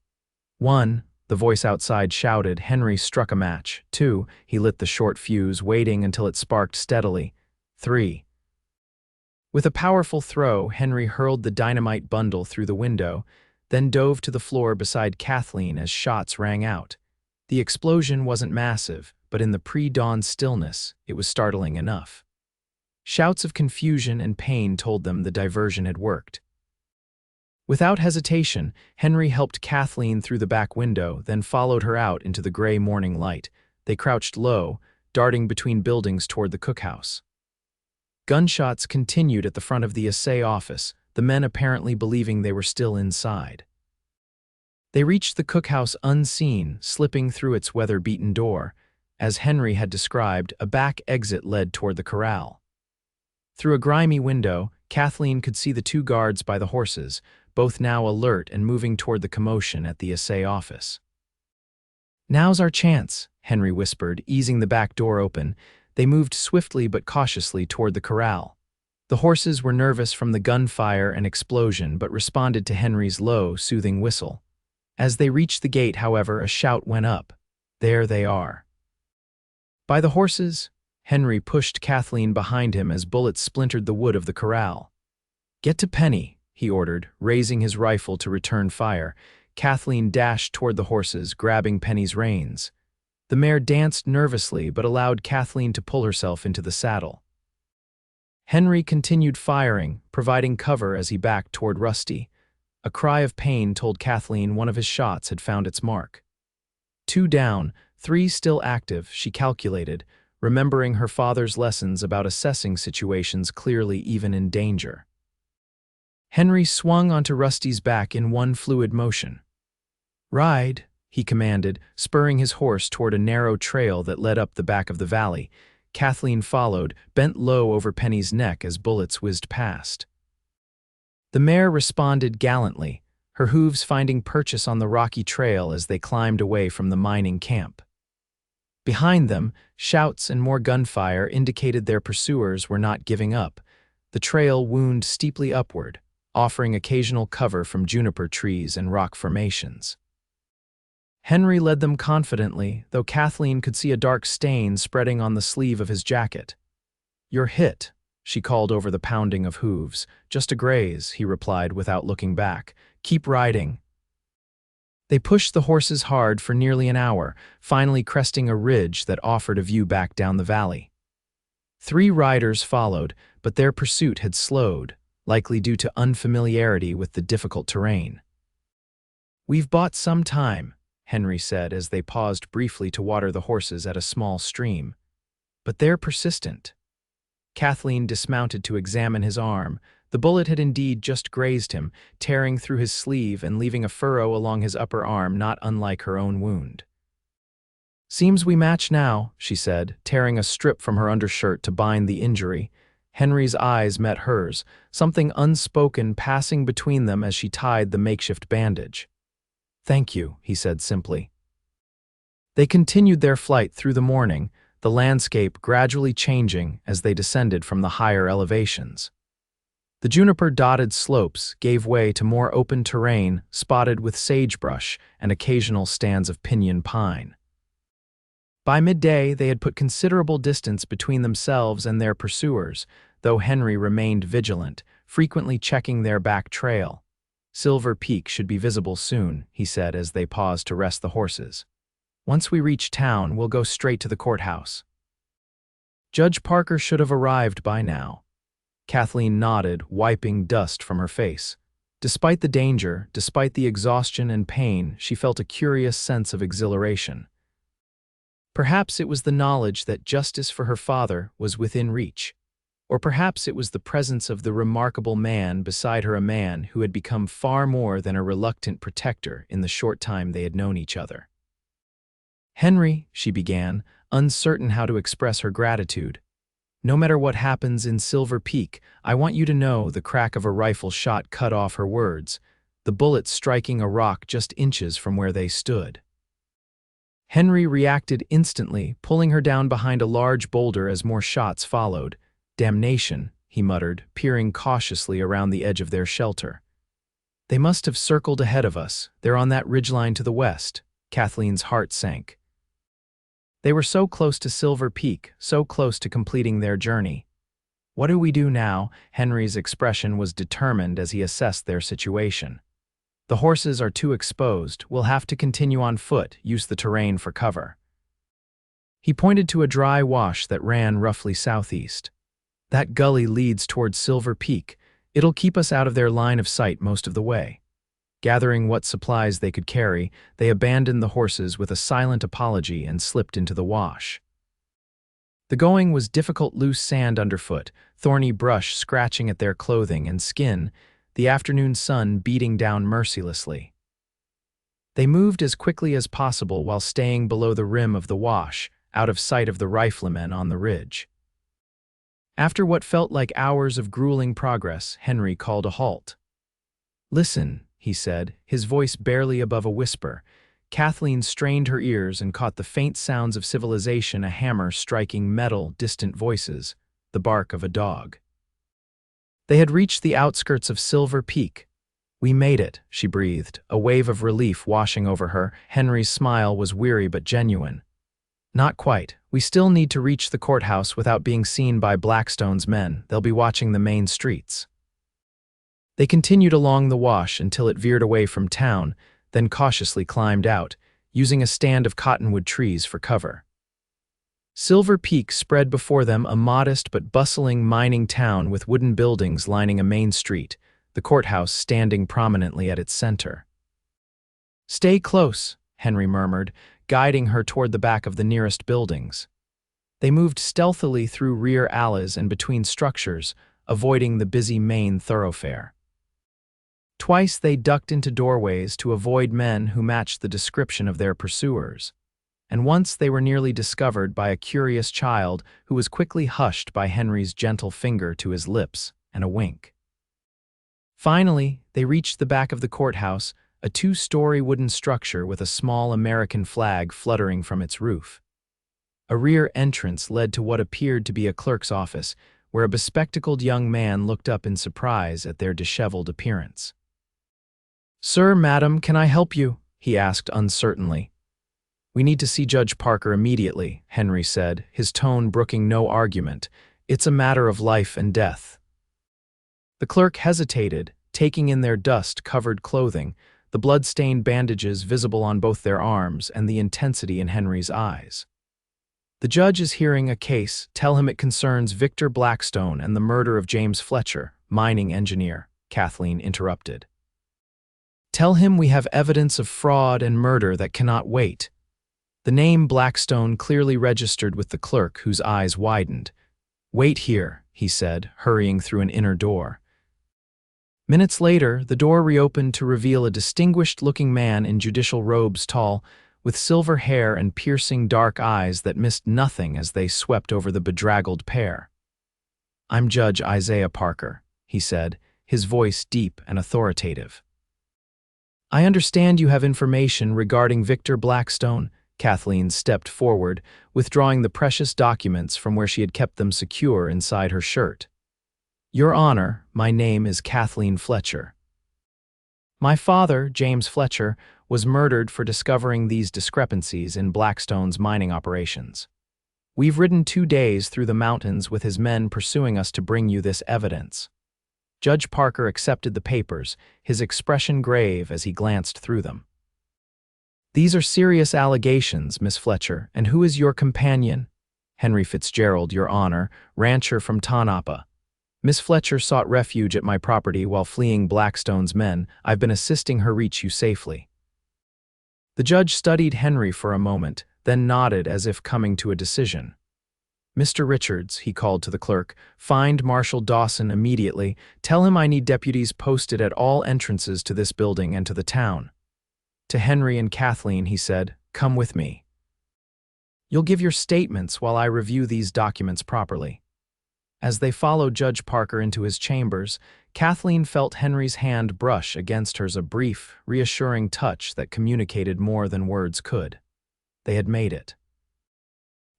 [SPEAKER 1] 1, the voice outside shouted. Henry struck a match. 2, he lit the short fuse, waiting until it sparked steadily. 3. With a powerful throw, Henry hurled the dynamite bundle through the window, then dove to the floor beside Kathleen as shots rang out. The explosion wasn't massive, but in the pre-dawn stillness, it was startling enough. Shouts of confusion and pain told them the diversion had worked. Without hesitation, Henry helped Kathleen through the back window, then followed her out into the gray morning light. They crouched low, darting between buildings toward the cookhouse. Gunshots continued at the front of the assay office, the men apparently believing they were still inside. They reached the cookhouse unseen, slipping through its weather-beaten door. As Henry had described, a back exit led toward the corral. Through a grimy window, Kathleen could see the 2 guards by the horses, both now alert and moving toward the commotion at the assay office. Now's our chance, Henry whispered, easing the back door open. They moved swiftly but cautiously toward the corral. The horses were nervous from the gunfire and explosion, but responded to Henry's low, soothing whistle. As they reached the gate, however, a shout went up. There they are. By the horses, Henry pushed Kathleen behind him as bullets splintered the wood of the corral. Get to Penny, he ordered, raising his rifle to return fire. Kathleen dashed toward the horses, grabbing Penny's reins. The mare danced nervously but allowed Kathleen to pull herself into the saddle. Henry continued firing, providing cover as he backed toward Rusty. A cry of pain told Kathleen one of his shots had found its mark. 2 down, 3 still active, she calculated, remembering her father's lessons about assessing situations clearly even in danger. Henry swung onto Rusty's back in one fluid motion. Ride, he commanded, spurring his horse toward a narrow trail that led up the back of the valley. Kathleen followed, bent low over Penny's neck as bullets whizzed past. The mare responded gallantly, her hooves finding purchase on the rocky trail as they climbed away from the mining camp. Behind them, shouts and more gunfire indicated their pursuers were not giving up. The trail wound steeply upward, offering occasional cover from juniper trees and rock formations. Henry led them confidently, though Kathleen could see a dark stain spreading on the sleeve of his jacket. You're hit, she called over the pounding of hooves. Just a graze, he replied without looking back. Keep riding. They pushed the horses hard for nearly an hour, finally cresting a ridge that offered a view back down the valley. 3 riders followed, but their pursuit had slowed, likely due to unfamiliarity with the difficult terrain. We've bought some time, Henry said as they paused briefly to water the horses at a small stream. But they're persistent. Kathleen dismounted to examine his arm. The bullet had indeed just grazed him, tearing through his sleeve and leaving a furrow along his upper arm not unlike her own wound. Seems we match now, she said, tearing a strip from her undershirt to bind the injury. Henry's eyes met hers, something unspoken passing between them as she tied the makeshift bandage. "Thank you," he said simply. They continued their flight through the morning, the landscape gradually changing as they descended from the higher elevations. The juniper-dotted slopes gave way to more open terrain spotted with sagebrush and occasional stands of pinyon pine. By midday, they had put considerable distance between themselves and their pursuers, though Henry remained vigilant, frequently checking their back trail. "Silver Peak should be visible soon," he said as they paused to rest the horses. "Once we reach town, we'll go straight to the courthouse." Judge Parker should have arrived by now. Kathleen nodded, wiping dust from her face. Despite the danger, despite the exhaustion and pain, she felt a curious sense of exhilaration. Perhaps it was the knowledge that justice for her father was within reach. Or perhaps it was the presence of the remarkable man beside her, a man who had become far more than a reluctant protector in the short time they had known each other. "Henry," she began, uncertain how to express her gratitude. "No matter what happens in Silver Peak, I want you to know," the crack of a rifle shot cut off her words, the bullet striking a rock just inches from where they stood. Henry reacted instantly, pulling her down behind a large boulder as more shots followed. "Damnation," he muttered, peering cautiously around the edge of their shelter. "They must have circled ahead of us. They're on that ridgeline to the west." Kathleen's heart sank. They were so close to Silver Peak, so close to completing their journey. "What do we do now?" Henry's expression was determined as he assessed their situation. "The horses are too exposed. We'll have to continue on foot, use the terrain for cover." He pointed to a dry wash that ran roughly southeast. "That gully leads towards Silver Peak. It'll keep us out of their line of sight most of the way." Gathering what supplies they could carry, they abandoned the horses with a silent apology and slipped into the wash. The going was difficult, loose sand underfoot, thorny brush scratching at their clothing and skin, the afternoon sun beating down mercilessly. They moved as quickly as possible while staying below the rim of the wash, out of sight of the riflemen on the ridge. After what felt like hours of grueling progress, Henry called a halt. "Listen," he said, his voice barely above a whisper. Kathleen strained her ears and caught the faint sounds of civilization, a hammer striking metal, distant voices, the bark of a dog. They had reached the outskirts of Silver Peak. "We made it," she breathed, a wave of relief washing over her. Henry's smile was weary but genuine. "Not quite. We still need to reach the courthouse without being seen by Blackstone's men. They'll be watching the main streets." They continued along the wash until it veered away from town, then cautiously climbed out, using a stand of cottonwood trees for cover. Silver Peak spread before them, a modest but bustling mining town with wooden buildings lining a main street, the courthouse standing prominently at its center. "Stay close," Henry murmured, guiding her toward the back of the nearest buildings. They moved stealthily through rear alleys and between structures, avoiding the busy main thoroughfare. Twice they ducked into doorways to avoid men who matched the description of their pursuers, and once they were nearly discovered by a curious child who was quickly hushed by Henry's gentle finger to his lips and a wink. Finally, they reached the back of the courthouse, a two-story wooden structure with a small American flag fluttering from its roof. A rear entrance led to what appeared to be a clerk's office, where a bespectacled young man looked up in surprise at their disheveled appearance. "Sir, madam, can I help you?" he asked uncertainly. "We need to see Judge Parker immediately," Henry said, his tone brooking no argument. "It's a matter of life and death." The clerk hesitated, taking in their dust-covered clothing, the blood-stained bandages visible on both their arms, and the intensity in Henry's eyes. "The judge is hearing a case. Tell him it concerns Victor Blackstone and the murder of James Fletcher, mining engineer," Kathleen interrupted. "Tell him we have evidence of fraud and murder that cannot wait." The name Blackstone clearly registered with the clerk, whose eyes widened. "Wait here," he said, hurrying through an inner door. Minutes later, the door reopened to reveal a distinguished-looking man in judicial robes, tall, with silver hair and piercing dark eyes that missed nothing as they swept over the bedraggled pair. I'm Judge Isaiah Parker, he said, his voice deep and authoritative. I understand you have information regarding Victor Blackstone. Kathleen stepped forward, withdrawing the precious documents from where she had kept them secure inside her shirt. Your Honor, my name is Kathleen Fletcher. My father, James Fletcher, was murdered for discovering these discrepancies in Blackstone's mining operations. We've ridden 2 days through the mountains with his men pursuing us to bring you this evidence. Judge Parker accepted the papers, his expression grave as he glanced through them. These are serious allegations, Miss Fletcher, and who is your companion? Henry Fitzgerald, Your Honor, rancher from Tanapa. Miss Fletcher sought refuge at my property while fleeing Blackstone's men. I've been assisting her reach you safely. The judge studied Henry for a moment, then nodded as if coming to a decision. Mr. Richards, he called to the clerk, find Marshal Dawson immediately. Tell him I need deputies posted at all entrances to this building and to the town. To Henry and Kathleen, he said, come with me. You'll give your statements while I review these documents properly. As they followed Judge Parker into his chambers, Kathleen felt Henry's hand brush against hers, a brief, reassuring touch that communicated more than words could. They had made it.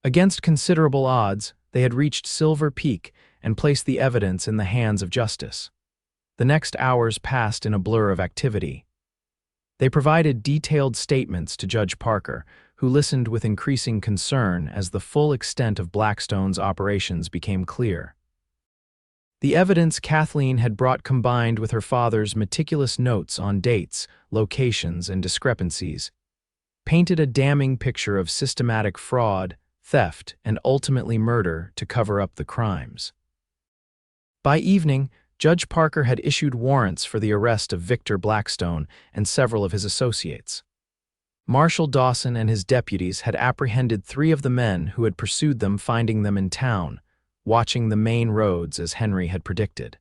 [SPEAKER 1] Against considerable odds, they had reached Silver Peak and placed the evidence in the hands of justice. The next hours passed in a blur of activity. They provided detailed statements to Judge Parker, who listened with increasing concern as the full extent of Blackstone's operations became clear. The evidence Kathleen had brought, combined with her father's meticulous notes on dates, locations, and discrepancies, painted a damning picture of systematic fraud, theft, and ultimately murder to cover up the crimes. By evening, Judge Parker had issued warrants for the arrest of Victor Blackstone and several of his associates. Marshal Dawson and his deputies had apprehended 3 of the men who had pursued them, finding them in town, watching the main roads as Henry had predicted.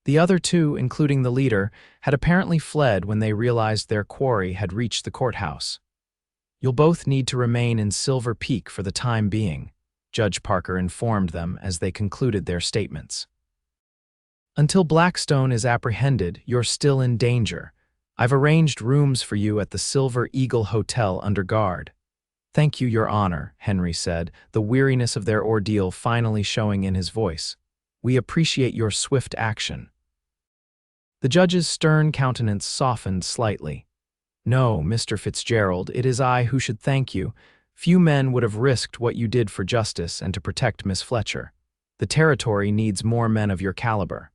[SPEAKER 1] The other 2, including the leader, had apparently fled when they realized their quarry had reached the courthouse. You'll both need to remain in Silver Peak for the time being, Judge Parker informed them as they concluded their statements. Until Blackstone is apprehended, you're still in danger. I've arranged rooms for you at the Silver Eagle Hotel under guard. Thank you, Your Honor, Henry said, the weariness of their ordeal finally showing in his voice. We appreciate your swift action. The judge's stern countenance softened slightly. No, Mr. Fitzgerald, it is I who should thank you. Few men would have risked what you did for justice and to protect Miss Fletcher. The territory needs more men of your caliber.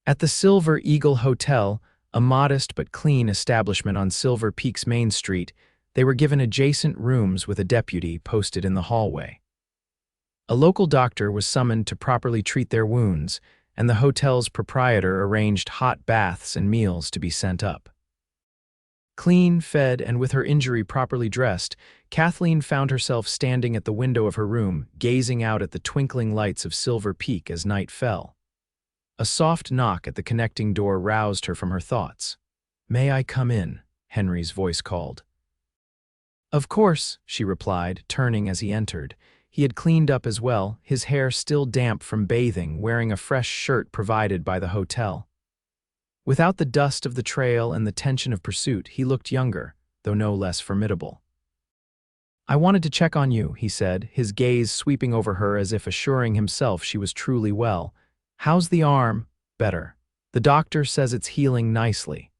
[SPEAKER 1] At the Silver Eagle Hotel, a modest but clean establishment on Silver Peak's Main Street, they were given adjacent rooms with a deputy posted in the hallway. A local doctor was summoned to properly treat their wounds, and the hotel's proprietor arranged hot baths and meals to be sent up. Clean, fed, and with her injury properly dressed, Kathleen found herself standing at the window of her room, gazing out at the twinkling lights of Silver Peak as night fell. A soft knock at the connecting door roused her from her thoughts. "May I come in?" Henry's voice called. "Of course," she replied, turning as he entered. He had cleaned up as well, his hair still damp from bathing, wearing a fresh shirt provided by the hotel. Without the dust of the trail and the tension of pursuit, he looked younger, though no less formidable. "I wanted to check on you," he said, his gaze sweeping over her as if assuring himself she was truly well. "How's the arm?" "Better. The doctor says it's healing nicely."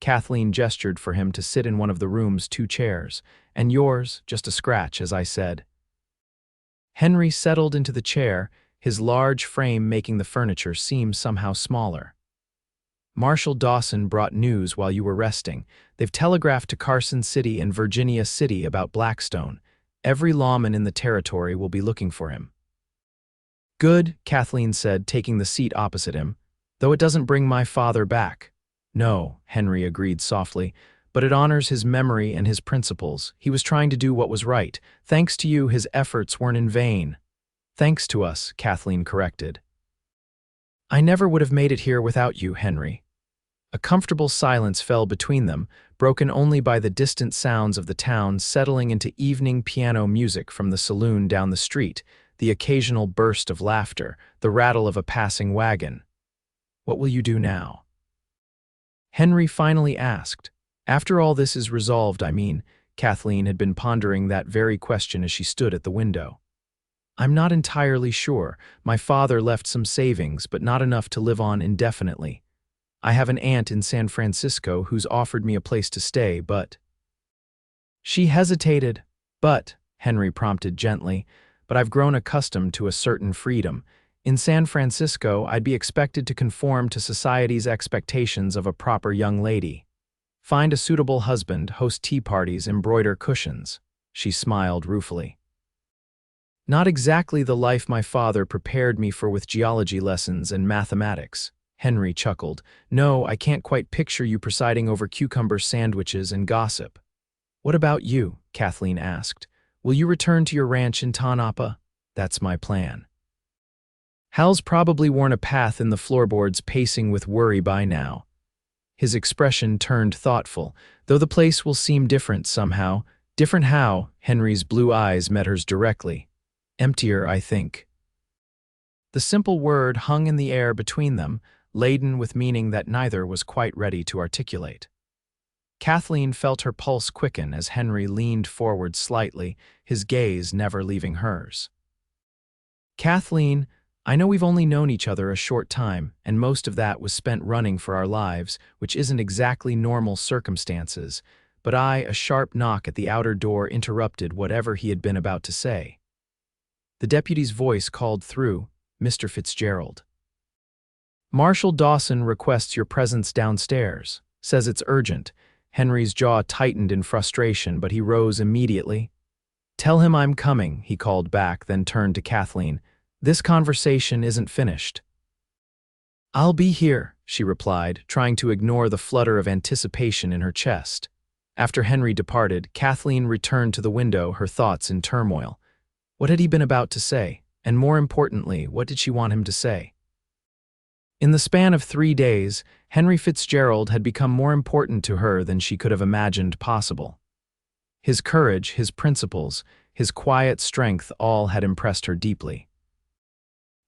[SPEAKER 1] Kathleen gestured for him to sit in one of the room's 2 chairs. "And yours, just a scratch, as I said." Henry settled into the chair, his large frame making the furniture seem somehow smaller. "Marshal Dawson brought news while you were resting. They've telegraphed to Carson City and Virginia City about Blackstone. Every lawman in the territory will be looking for him." "Good," Kathleen said, taking the seat opposite him, "though it doesn't bring my father back." "No," Henry agreed softly, "but it honors his memory and his principles. He was trying to do what was right. Thanks to you, his efforts weren't in vain." "Thanks to us," Kathleen corrected. "I never would have made it here without you, Henry." A comfortable silence fell between them, broken only by the distant sounds of the town settling into evening piano music from the saloon down the street, the occasional burst of laughter, the rattle of a passing wagon. "What will you do now?" Henry finally asked. After all this is resolved, I mean, Kathleen had been pondering that very question as she stood at the window. "I'm not entirely sure. My father left some savings, but not enough to live on indefinitely. I have an aunt in San Francisco who's offered me a place to stay, but—" She hesitated. "But," Henry prompted gently, "but I've grown accustomed to a certain freedom. In San Francisco, I'd be expected to conform to society's expectations of a proper young lady. Find a suitable husband, host tea parties, embroider cushions." She smiled ruefully. "Not exactly the life my father prepared me for with geology lessons and mathematics," Henry chuckled. "No, I can't quite picture you presiding over cucumber sandwiches and gossip." "What about you?" Kathleen asked. "Will you return to your ranch in Tanapa?" "That's my plan." "Hal's probably worn a path in the floorboards, pacing with worry by now." His expression turned thoughtful. "Though the place will seem different somehow." "Different how?" Henry's blue eyes met hers directly. "Emptier, I think." The simple word hung in the air between them, laden with meaning that neither was quite ready to articulate. Kathleen felt her pulse quicken as Henry leaned forward slightly, his gaze never leaving hers. "Kathleen, I know we've only known each other a short time, and most of that was spent running for our lives, which isn't exactly normal circumstances, but a sharp knock at the outer door interrupted whatever he had been about to say. The deputy's voice called through, "Mr. Fitzgerald." "Marshal Dawson requests your presence downstairs. Says it's urgent." Henry's jaw tightened in frustration, but he rose immediately. "Tell him I'm coming," he called back, then turned to Kathleen. "This conversation isn't finished." "I'll be here," she replied, trying to ignore the flutter of anticipation in her chest. After Henry departed, Kathleen returned to the window, her thoughts in turmoil. What had he been about to say? And more importantly, what did she want him to say? In the span of 3 days, Henry Fitzgerald had become more important to her than she could have imagined possible. His courage, his principles, his quiet strength all had impressed her deeply.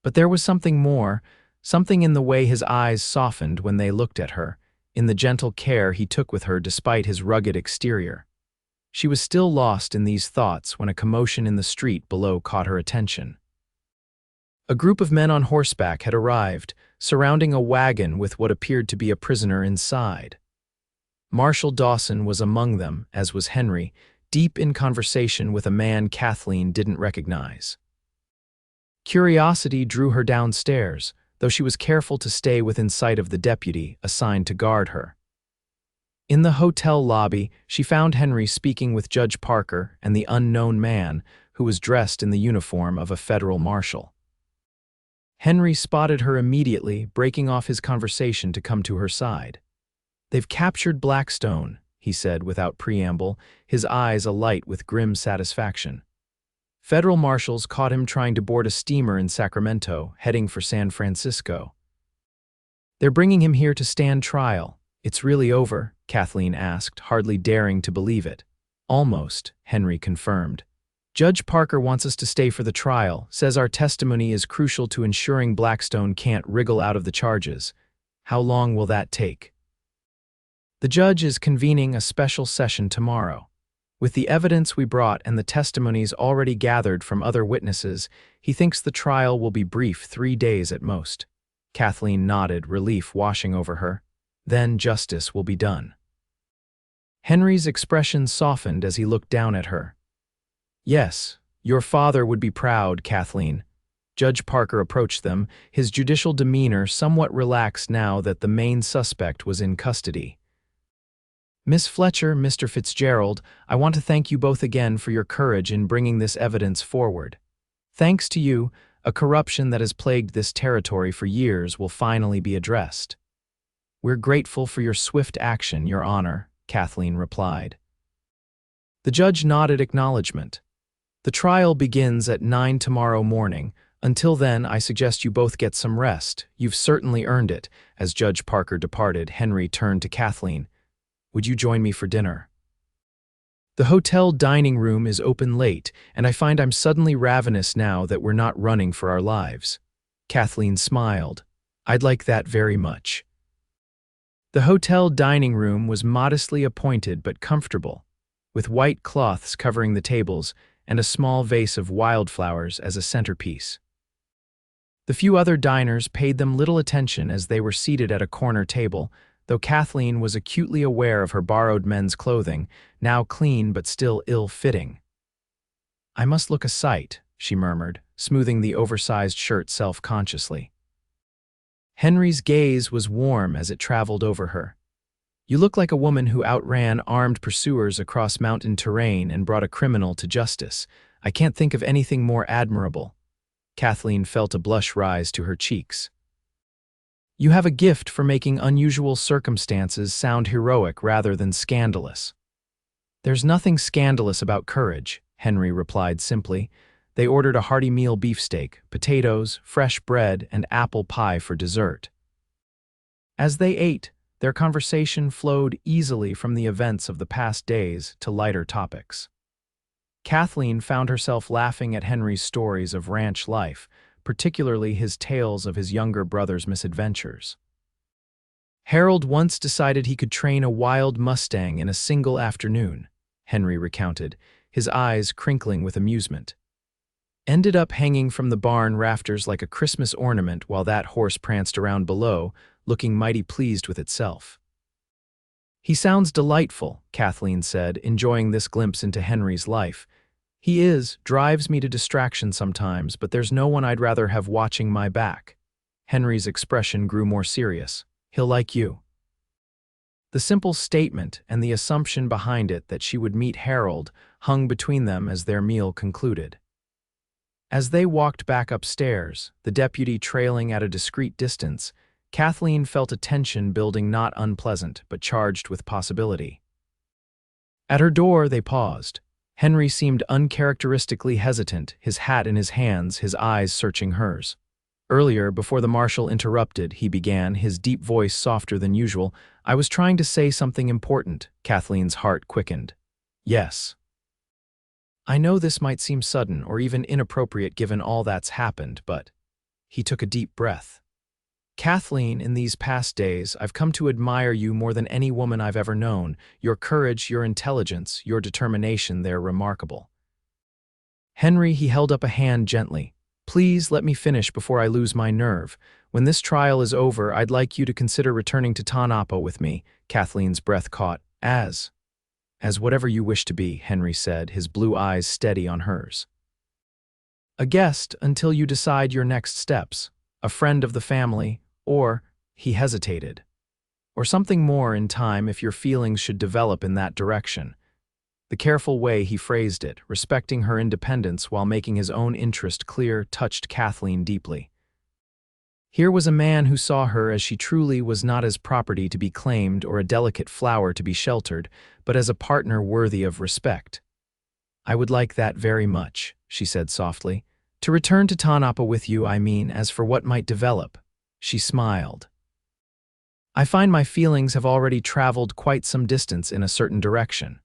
[SPEAKER 1] But there was something more, something in the way his eyes softened when they looked at her, in the gentle care he took with her despite his rugged exterior. She was still lost in these thoughts when a commotion in the street below caught her attention. A group of men on horseback had arrived, surrounding a wagon with what appeared to be a prisoner inside. Marshal Dawson was among them, as was Henry, deep in conversation with a man Kathleen didn't recognize. Curiosity drew her downstairs, though she was careful to stay within sight of the deputy assigned to guard her. In the hotel lobby, she found Henry speaking with Judge Parker and the unknown man, who was dressed in the uniform of a federal marshal. Henry spotted her immediately, breaking off his conversation to come to her side. "They've captured Blackstone," he said without preamble, his eyes alight with grim satisfaction. "Federal marshals caught him trying to board a steamer in Sacramento, heading for San Francisco. They're bringing him here to stand trial." "It's really over?" Kathleen asked, hardly daring to believe it. "Almost," Henry confirmed. "Judge Parker wants us to stay for the trial, says our testimony is crucial to ensuring Blackstone can't wriggle out of the charges. How long will that take?" "The judge is convening a special session tomorrow. With the evidence we brought and the testimonies already gathered from other witnesses, he thinks the trial will be brief, 3 days at most." Kathleen nodded, relief washing over her. "Then justice will be done." Henry's expression softened as he looked down at her. "Yes, your father would be proud, Kathleen." Judge Parker approached them, his judicial demeanor somewhat relaxed now that the main suspect was in custody. "Miss Fletcher, Mr. Fitzgerald, I want to thank you both again for your courage in bringing this evidence forward. Thanks to you, a corruption that has plagued this territory for years will finally be addressed." "We're grateful for your swift action, Your Honor," Kathleen replied. The judge nodded acknowledgement. "The trial begins at 9 tomorrow morning. Until then, I suggest you both get some rest. You've certainly earned it." As Judge Parker departed, Henry turned to Kathleen. "Would you join me for dinner?" The hotel dining room is open late, and I find I'm suddenly ravenous now that we're not running for our lives. Kathleen smiled. I'd like that very much. The hotel dining room was modestly appointed but comfortable, with white cloths covering the tables and a small vase of wildflowers as a centerpiece. The few other diners paid them little attention as they were seated at a corner table, though Kathleen was acutely aware of her borrowed men's clothing, now clean but still ill-fitting. I must look a sight, she murmured, smoothing the oversized shirt self-consciously. Henry's gaze was warm as it traveled over her. You look like a woman who outran armed pursuers across mountain terrain and brought a criminal to justice. I can't think of anything more admirable. Kathleen felt a blush rise to her cheeks. You have a gift for making unusual circumstances sound heroic rather than scandalous. There's nothing scandalous about courage, Henry replied simply. They ordered a hearty meal beefsteak, potatoes, fresh bread, and apple pie for dessert. As they ate, their conversation flowed easily from the events of the past days to lighter topics. Kathleen found herself laughing at Henry's stories of ranch life, particularly his tales of his younger brother's misadventures. Harold once decided he could train a wild Mustang in a single afternoon, Henry recounted, his eyes crinkling with amusement. Ended up hanging from the barn rafters like a Christmas ornament while that horse pranced around below, looking mighty pleased with itself. He sounds delightful, Kathleen said, enjoying this glimpse into Henry's life. He drives me to distraction sometimes, but there's no one I'd rather have watching my back. Henry's expression grew more serious. He'll like you. The simple statement and the assumption behind it that she would meet Harold hung between them as their meal concluded. As they walked back upstairs, the deputy trailing at a discreet distance, Kathleen felt a tension building, not unpleasant, but charged with possibility. At her door, they paused. Henry seemed uncharacteristically hesitant, his hat in his hands, his eyes searching hers. Earlier, before the marshal interrupted, he began, his deep voice softer than usual. I was trying to say something important. Kathleen's heart quickened. Yes. I know this might seem sudden or even inappropriate given all that's happened, but... He took a deep breath. Kathleen, in these past days, I've come to admire you more than any woman I've ever known. Your courage, your intelligence, your determination, they're remarkable. Henry, he held up a hand gently. Please let me finish before I lose my nerve. When this trial is over, I'd like you to consider returning to Tonopah with me. Kathleen's breath caught. As whatever you wish to be, Henry said, his blue eyes steady on hers. A guest until you decide your next steps. A friend of the family, or, he hesitated, or something more in time if your feelings should develop in that direction. The careful way he phrased it, respecting her independence while making his own interest clear, touched Kathleen deeply. Here was a man who saw her as she truly was, not as property to be claimed or a delicate flower to be sheltered, but as a partner worthy of respect. I would like that very much, she said softly. To return to Tonopah with you, I mean, as for what might develop. She smiled. I find my feelings have already traveled quite some distance in a certain direction.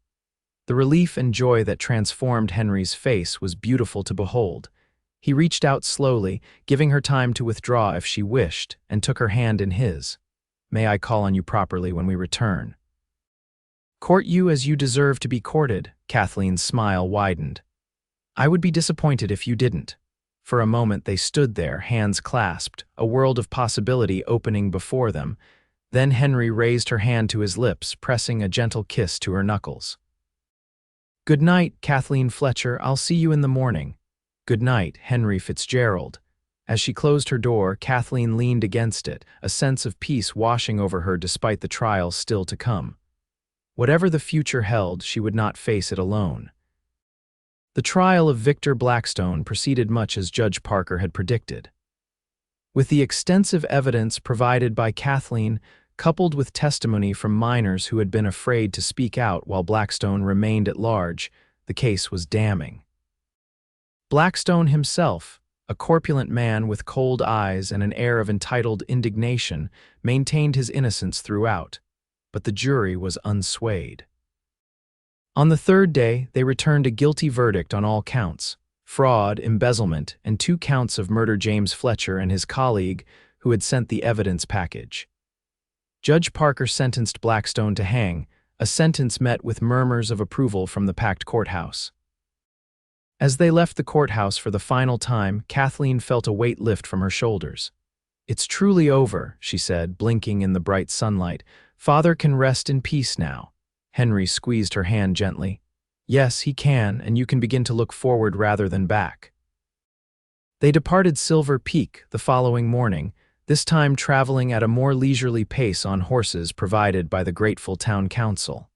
[SPEAKER 1] The relief and joy that transformed Henry's face was beautiful to behold. He reached out slowly, giving her time to withdraw if she wished, and took her hand in his. May I call on you properly when we return? Court you as you deserve to be courted, Kathleen's smile widened. I would be disappointed if you didn't. For a moment they stood there, hands clasped, a world of possibility opening before them. Then Henry raised her hand to his lips, pressing a gentle kiss to her knuckles. Good night, Kathleen Fletcher, I'll see you in the morning. Good night, Henry Fitzgerald. As she closed her door, Kathleen leaned against it, a sense of peace washing over her despite the trial still to come. Whatever the future held, she would not face it alone. The trial of Victor Blackstone proceeded much as Judge Parker had predicted. With the extensive evidence provided by Kathleen, coupled with testimony from minors who had been afraid to speak out while Blackstone remained at large, the case was damning. Blackstone himself, a corpulent man with cold eyes and an air of entitled indignation, maintained his innocence throughout, but the jury was unswayed. On the third day, they returned a guilty verdict on all counts: fraud, embezzlement, and 2 counts of murder. James Fletcher and his colleague, who had sent the evidence package. Judge Parker sentenced Blackstone to hang, a sentence met with murmurs of approval from the packed courthouse. As they left the courthouse for the final time, Kathleen felt a weight lift from her shoulders. "It's truly over," she said, blinking in the bright sunlight. "Father can rest in peace now." Henry squeezed her hand gently. "Yes, he can, and you can begin to look forward rather than back." They departed Silver Peak the following morning, this time traveling at a more leisurely pace on horses provided by the grateful town council.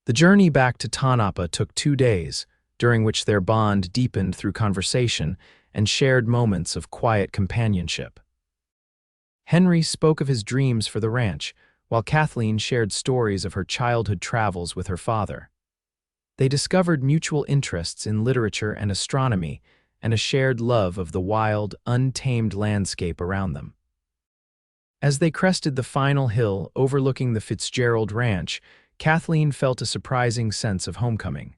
[SPEAKER 1] The journey back to Tonopah took 2 days, during which their bond deepened through conversation and shared moments of quiet companionship. Henry spoke of his dreams for the ranch, while Kathleen shared stories of her childhood travels with her father. They discovered mutual interests in literature and astronomy, and a shared love of the wild, untamed landscape around them. As they crested the final hill overlooking the Fitzgerald ranch, Kathleen felt a surprising sense of homecoming.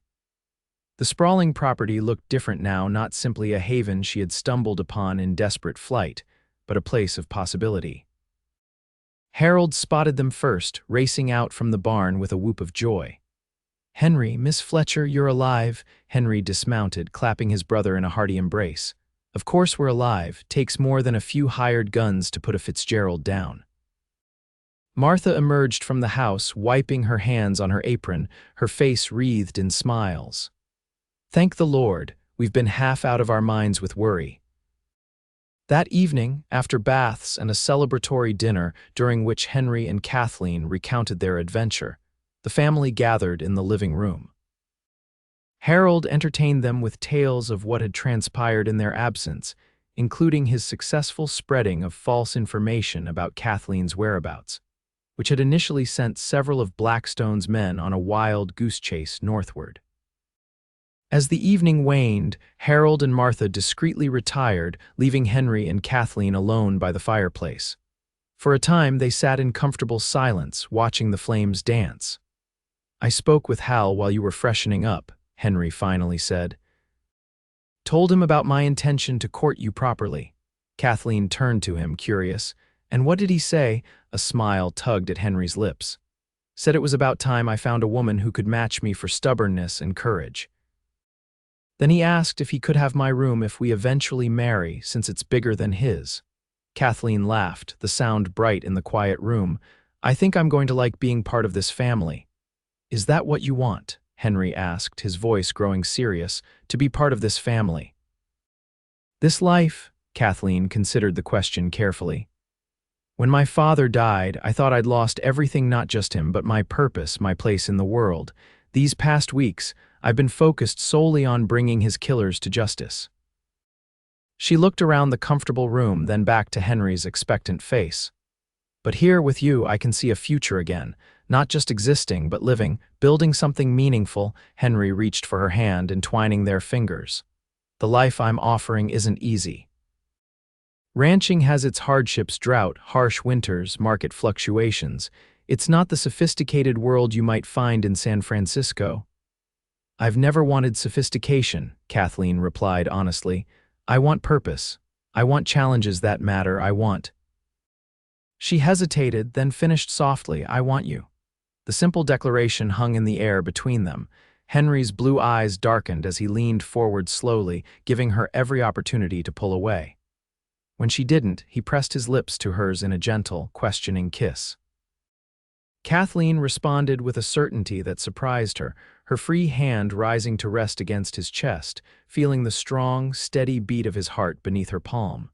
[SPEAKER 1] The sprawling property looked different now, not simply a haven she had stumbled upon in desperate flight, but a place of possibility. Harold spotted them first, racing out from the barn with a whoop of joy. "Henry, Miss Fletcher, you're alive." Henry dismounted, clapping his brother in a hearty embrace. "Of course we're alive. Takes more than a few hired guns to put a Fitzgerald down." Martha emerged from the house, wiping her hands on her apron, her face wreathed in smiles. "Thank the Lord, we've been half out of our minds with worry." That evening, after baths and a celebratory dinner during which Henry and Kathleen recounted their adventure, the family gathered in the living room. Harold entertained them with tales of what had transpired in their absence, including his successful spreading of false information about Kathleen's whereabouts, which had initially sent several of Blackstone's men on a wild goose chase northward. As the evening waned, Harold and Martha discreetly retired, leaving Henry and Kathleen alone by the fireplace. For a time, they sat in comfortable silence, watching the flames dance. "I spoke with Hal while you were freshening up," Henry finally said. "Told him about my intention to court you properly." Kathleen turned to him, curious. "And what did he say?" A smile tugged at Henry's lips. "Said it was about time I found a woman who could match me for stubbornness and courage. Then he asked if he could have my room if we eventually marry, since it's bigger than his." Kathleen laughed, the sound bright in the quiet room. "I think I'm going to like being part of this family." "Is that what you want?" Henry asked, his voice growing serious. "To be part of this family?" "This life?" Kathleen considered the question carefully. "When my father died, I thought I'd lost everything, not just him, but my purpose, my place in the world. These past weeks, I've been focused solely on bringing his killers to justice." She looked around the comfortable room, then back to Henry's expectant face. "But here with you, I can see a future again, not just existing, but living, building something meaningful." Henry reached for her hand, entwining their fingers. "The life I'm offering isn't easy. Ranching has its hardships: drought, harsh winters, market fluctuations. It's not the sophisticated world you might find in San Francisco." "I've never wanted sophistication," Kathleen replied honestly. "I want purpose. I want challenges that matter. I want—" She hesitated, then finished softly, "I want you." The simple declaration hung in the air between them. Henry's blue eyes darkened as he leaned forward slowly, giving her every opportunity to pull away. When she didn't, he pressed his lips to hers in a gentle, questioning kiss. Kathleen responded with a certainty that surprised her, her free hand rising to rest against his chest, feeling the strong, steady beat of his heart beneath her palm.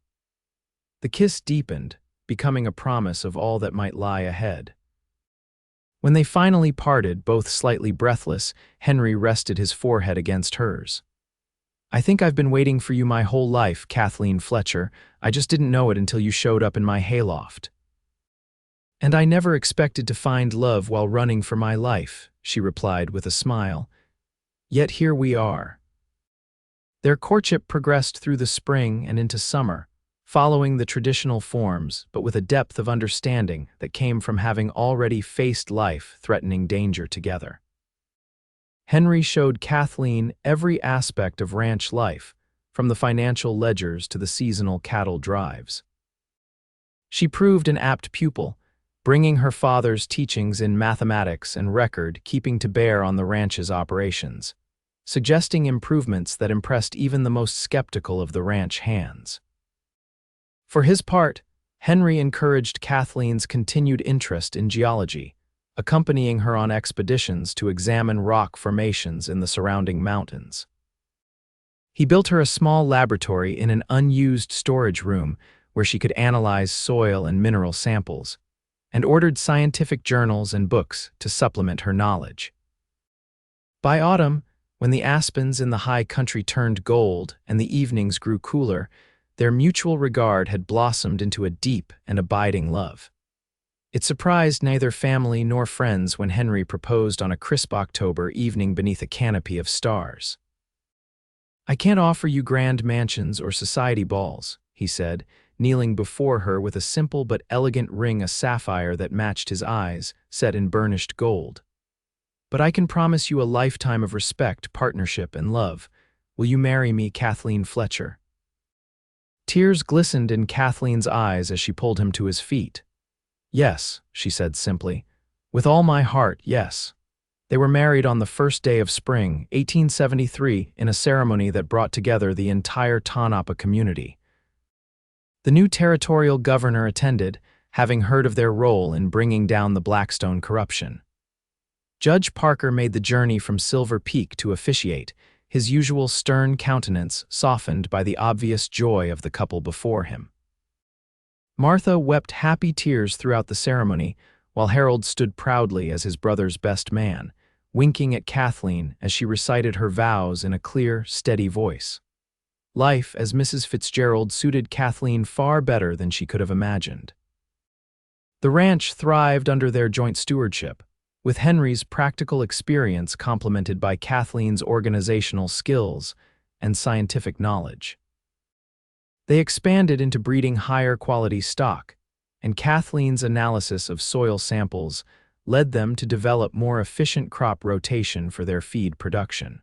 [SPEAKER 1] The kiss deepened, becoming a promise of all that might lie ahead. When they finally parted, both slightly breathless, Henry rested his forehead against hers. "I think I've been waiting for you my whole life, Kathleen Fletcher. I just didn't know it until you showed up in my hayloft." "And I never expected to find love while running for my life," she replied with a smile. "Yet here we are." Their courtship progressed through the spring and into summer, following the traditional forms, but with a depth of understanding that came from having already faced life-threatening danger together. Henry showed Kathleen every aspect of ranch life, from the financial ledgers to the seasonal cattle drives. She proved an apt pupil, bringing her father's teachings in mathematics and record-keeping to bear on the ranch's operations, suggesting improvements that impressed even the most skeptical of the ranch hands. For his part, Henry encouraged Kathleen's continued interest in geology, accompanying her on expeditions to examine rock formations in the surrounding mountains. He built her a small laboratory in an unused storage room where she could analyze soil and mineral samples, and ordered scientific journals and books to supplement her knowledge. By autumn, when the aspens in the high country turned gold and the evenings grew cooler, their mutual regard had blossomed into a deep and abiding love. It surprised neither family nor friends when Henry proposed on a crisp October evening beneath a canopy of stars. "I can't offer you grand mansions or society balls," he said, kneeling before her with a simple but elegant ring of sapphire that matched his eyes, set in burnished gold. "But I can promise you a lifetime of respect, partnership, and love. Will you marry me, Kathleen Fletcher?" Tears glistened in Kathleen's eyes as she pulled him to his feet. "Yes," she said simply. "With all my heart, yes." They were married on the first day of spring, 1873, in a ceremony that brought together the entire Tonopah community. The new territorial governor attended, having heard of their role in bringing down the Blackstone corruption. Judge Parker made the journey from Silver Peak to officiate, his usual stern countenance softened by the obvious joy of the couple before him. Martha wept happy tears throughout the ceremony, while Harold stood proudly as his brother's best man, winking at Kathleen as she recited her vows in a clear, steady voice. Life as Mrs. Fitzgerald suited Kathleen far better than she could have imagined. The ranch thrived under their joint stewardship, with Henry's practical experience complemented by Kathleen's organizational skills and scientific knowledge. They expanded into breeding higher-quality stock, and Kathleen's analysis of soil samples led them to develop more efficient crop rotation for their feed production.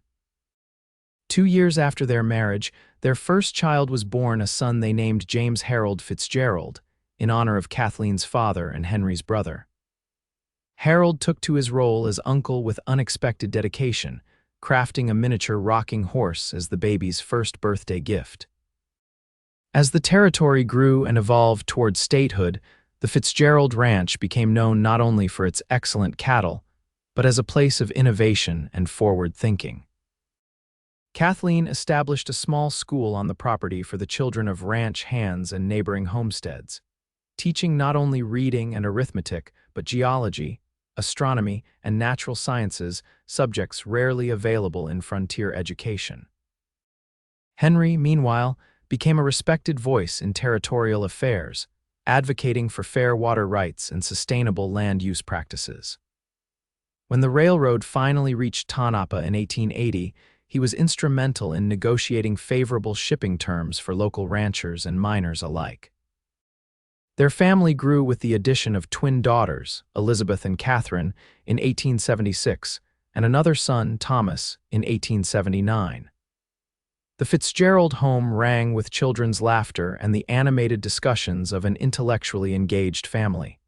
[SPEAKER 1] 2 years after their marriage, their first child was born, a son they named James Harold Fitzgerald, in honor of Kathleen's father and Henry's brother. Harold took to his role as uncle with unexpected dedication, crafting a miniature rocking horse as the baby's first birthday gift. As the territory grew and evolved toward statehood, the Fitzgerald Ranch became known not only for its excellent cattle, but as a place of innovation and forward thinking. Kathleen established a small school on the property for the children of ranch hands and neighboring homesteads, teaching not only reading and arithmetic, but geology, astronomy, and natural sciences, subjects rarely available in frontier education. Henry, meanwhile, became a respected voice in territorial affairs, advocating for fair water rights and sustainable land use practices. When the railroad finally reached Tonopah in 1880, he was instrumental in negotiating favorable shipping terms for local ranchers and miners alike. Their family grew with the addition of twin daughters, Elizabeth and Catherine, in 1876, and another son, Thomas, in 1879. The Fitzgerald home rang with children's laughter and the animated discussions of an intellectually engaged family.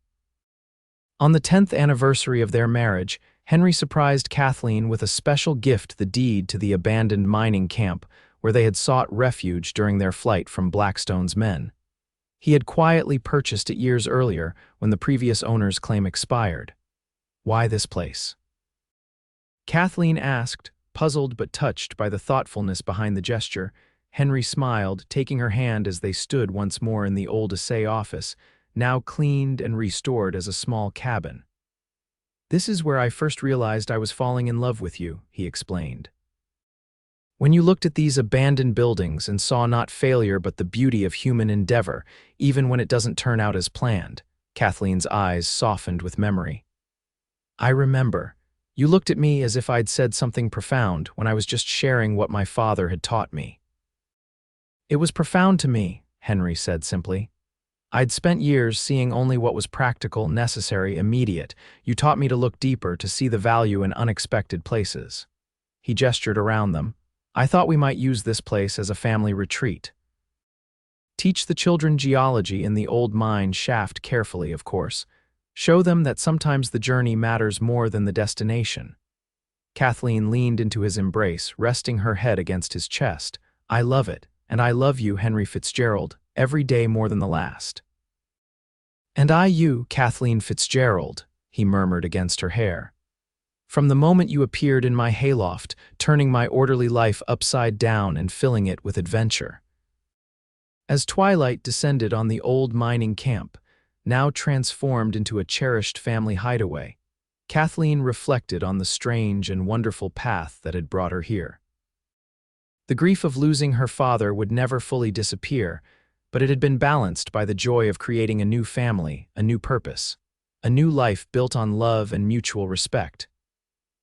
[SPEAKER 1] On the 10th anniversary of their marriage, Henry surprised Kathleen with a special gift, the deed to the abandoned mining camp where they had sought refuge during their flight from Blackstone's men. He had quietly purchased it years earlier when the previous owner's claim expired. "Why this place?" Kathleen asked, puzzled but touched by the thoughtfulness behind the gesture. Henry smiled, taking her hand as they stood once more in the old assay office, now cleaned and restored as a small cabin. "This is where I first realized I was falling in love with you," he explained. "When you looked at these abandoned buildings and saw not failure but the beauty of human endeavor, even when it doesn't turn out as planned," Kathleen's eyes softened with memory. "I remember. You looked at me as if I'd said something profound when I was just sharing what my father had taught me." "It was profound to me," Henry said simply. "I'd spent years seeing only what was practical, necessary, immediate. You taught me to look deeper, to see the value in unexpected places." He gestured around them. "I thought we might use this place as a family retreat. Teach the children geology in the old mine shaft carefully, of course. Show them that sometimes the journey matters more than the destination." Kathleen leaned into his embrace, resting her head against his chest. "I love it, and I love you, Henry Fitzgerald, every day more than the last." "And I you, Kathleen Fitzgerald," he murmured against her hair. "From the moment you appeared in my hayloft, turning my orderly life upside down and filling it with adventure." As twilight descended on the old mining camp, now transformed into a cherished family hideaway, Kathleen reflected on the strange and wonderful path that had brought her here. The grief of losing her father would never fully disappear, but it had been balanced by the joy of creating a new family, a new purpose, a new life built on love and mutual respect.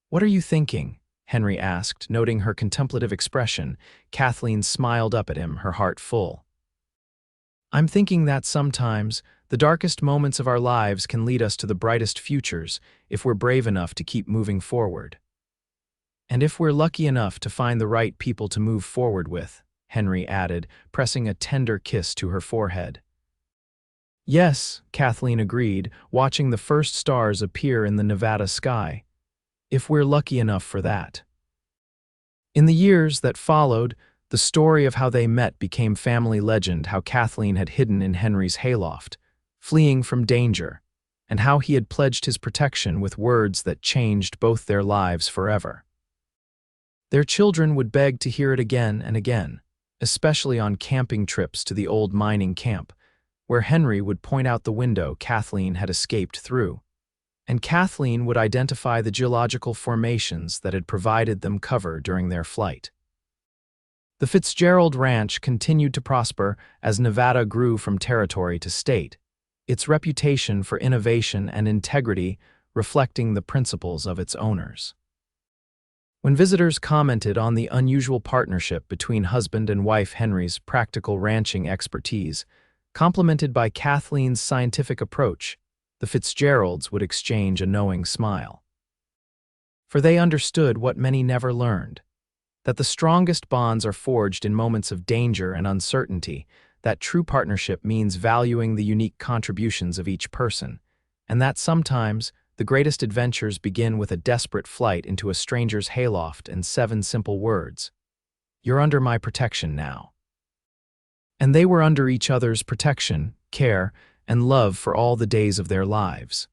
[SPEAKER 1] "What are you thinking?" Henry asked, noting her contemplative expression. Kathleen smiled up at him, her heart full. "I'm thinking that sometimes the darkest moments of our lives can lead us to the brightest futures if we're brave enough to keep moving forward. And if we're lucky enough to find the right people to move forward with," Henry added, pressing a tender kiss to her forehead. "Yes," Kathleen agreed, watching the first stars appear in the Nevada sky. "If we're lucky enough for that." In the years that followed, the story of how they met became family legend, how Kathleen had hidden in Henry's hayloft, fleeing from danger, and how he had pledged his protection with words that changed both their lives forever. Their children would beg to hear it again and again, especially on camping trips to the old mining camp, where Henry would point out the window Kathleen had escaped through, and Kathleen would identify the geological formations that had provided them cover during their flight. The Fitzgerald Ranch continued to prosper as Nevada grew from territory to state, its reputation for innovation and integrity reflecting the principles of its owners. When visitors commented on the unusual partnership between husband and wife, Henry's practical ranching expertise, complemented by Kathleen's scientific approach, the Fitzgeralds would exchange a knowing smile. For they understood what many never learned, that the strongest bonds are forged in moments of danger and uncertainty, that true partnership means valuing the unique contributions of each person, and that sometimes the greatest adventures begin with a desperate flight into a stranger's hayloft and 7 simple words: "You're under my protection now." And they were under each other's protection, care, and love for all the days of their lives.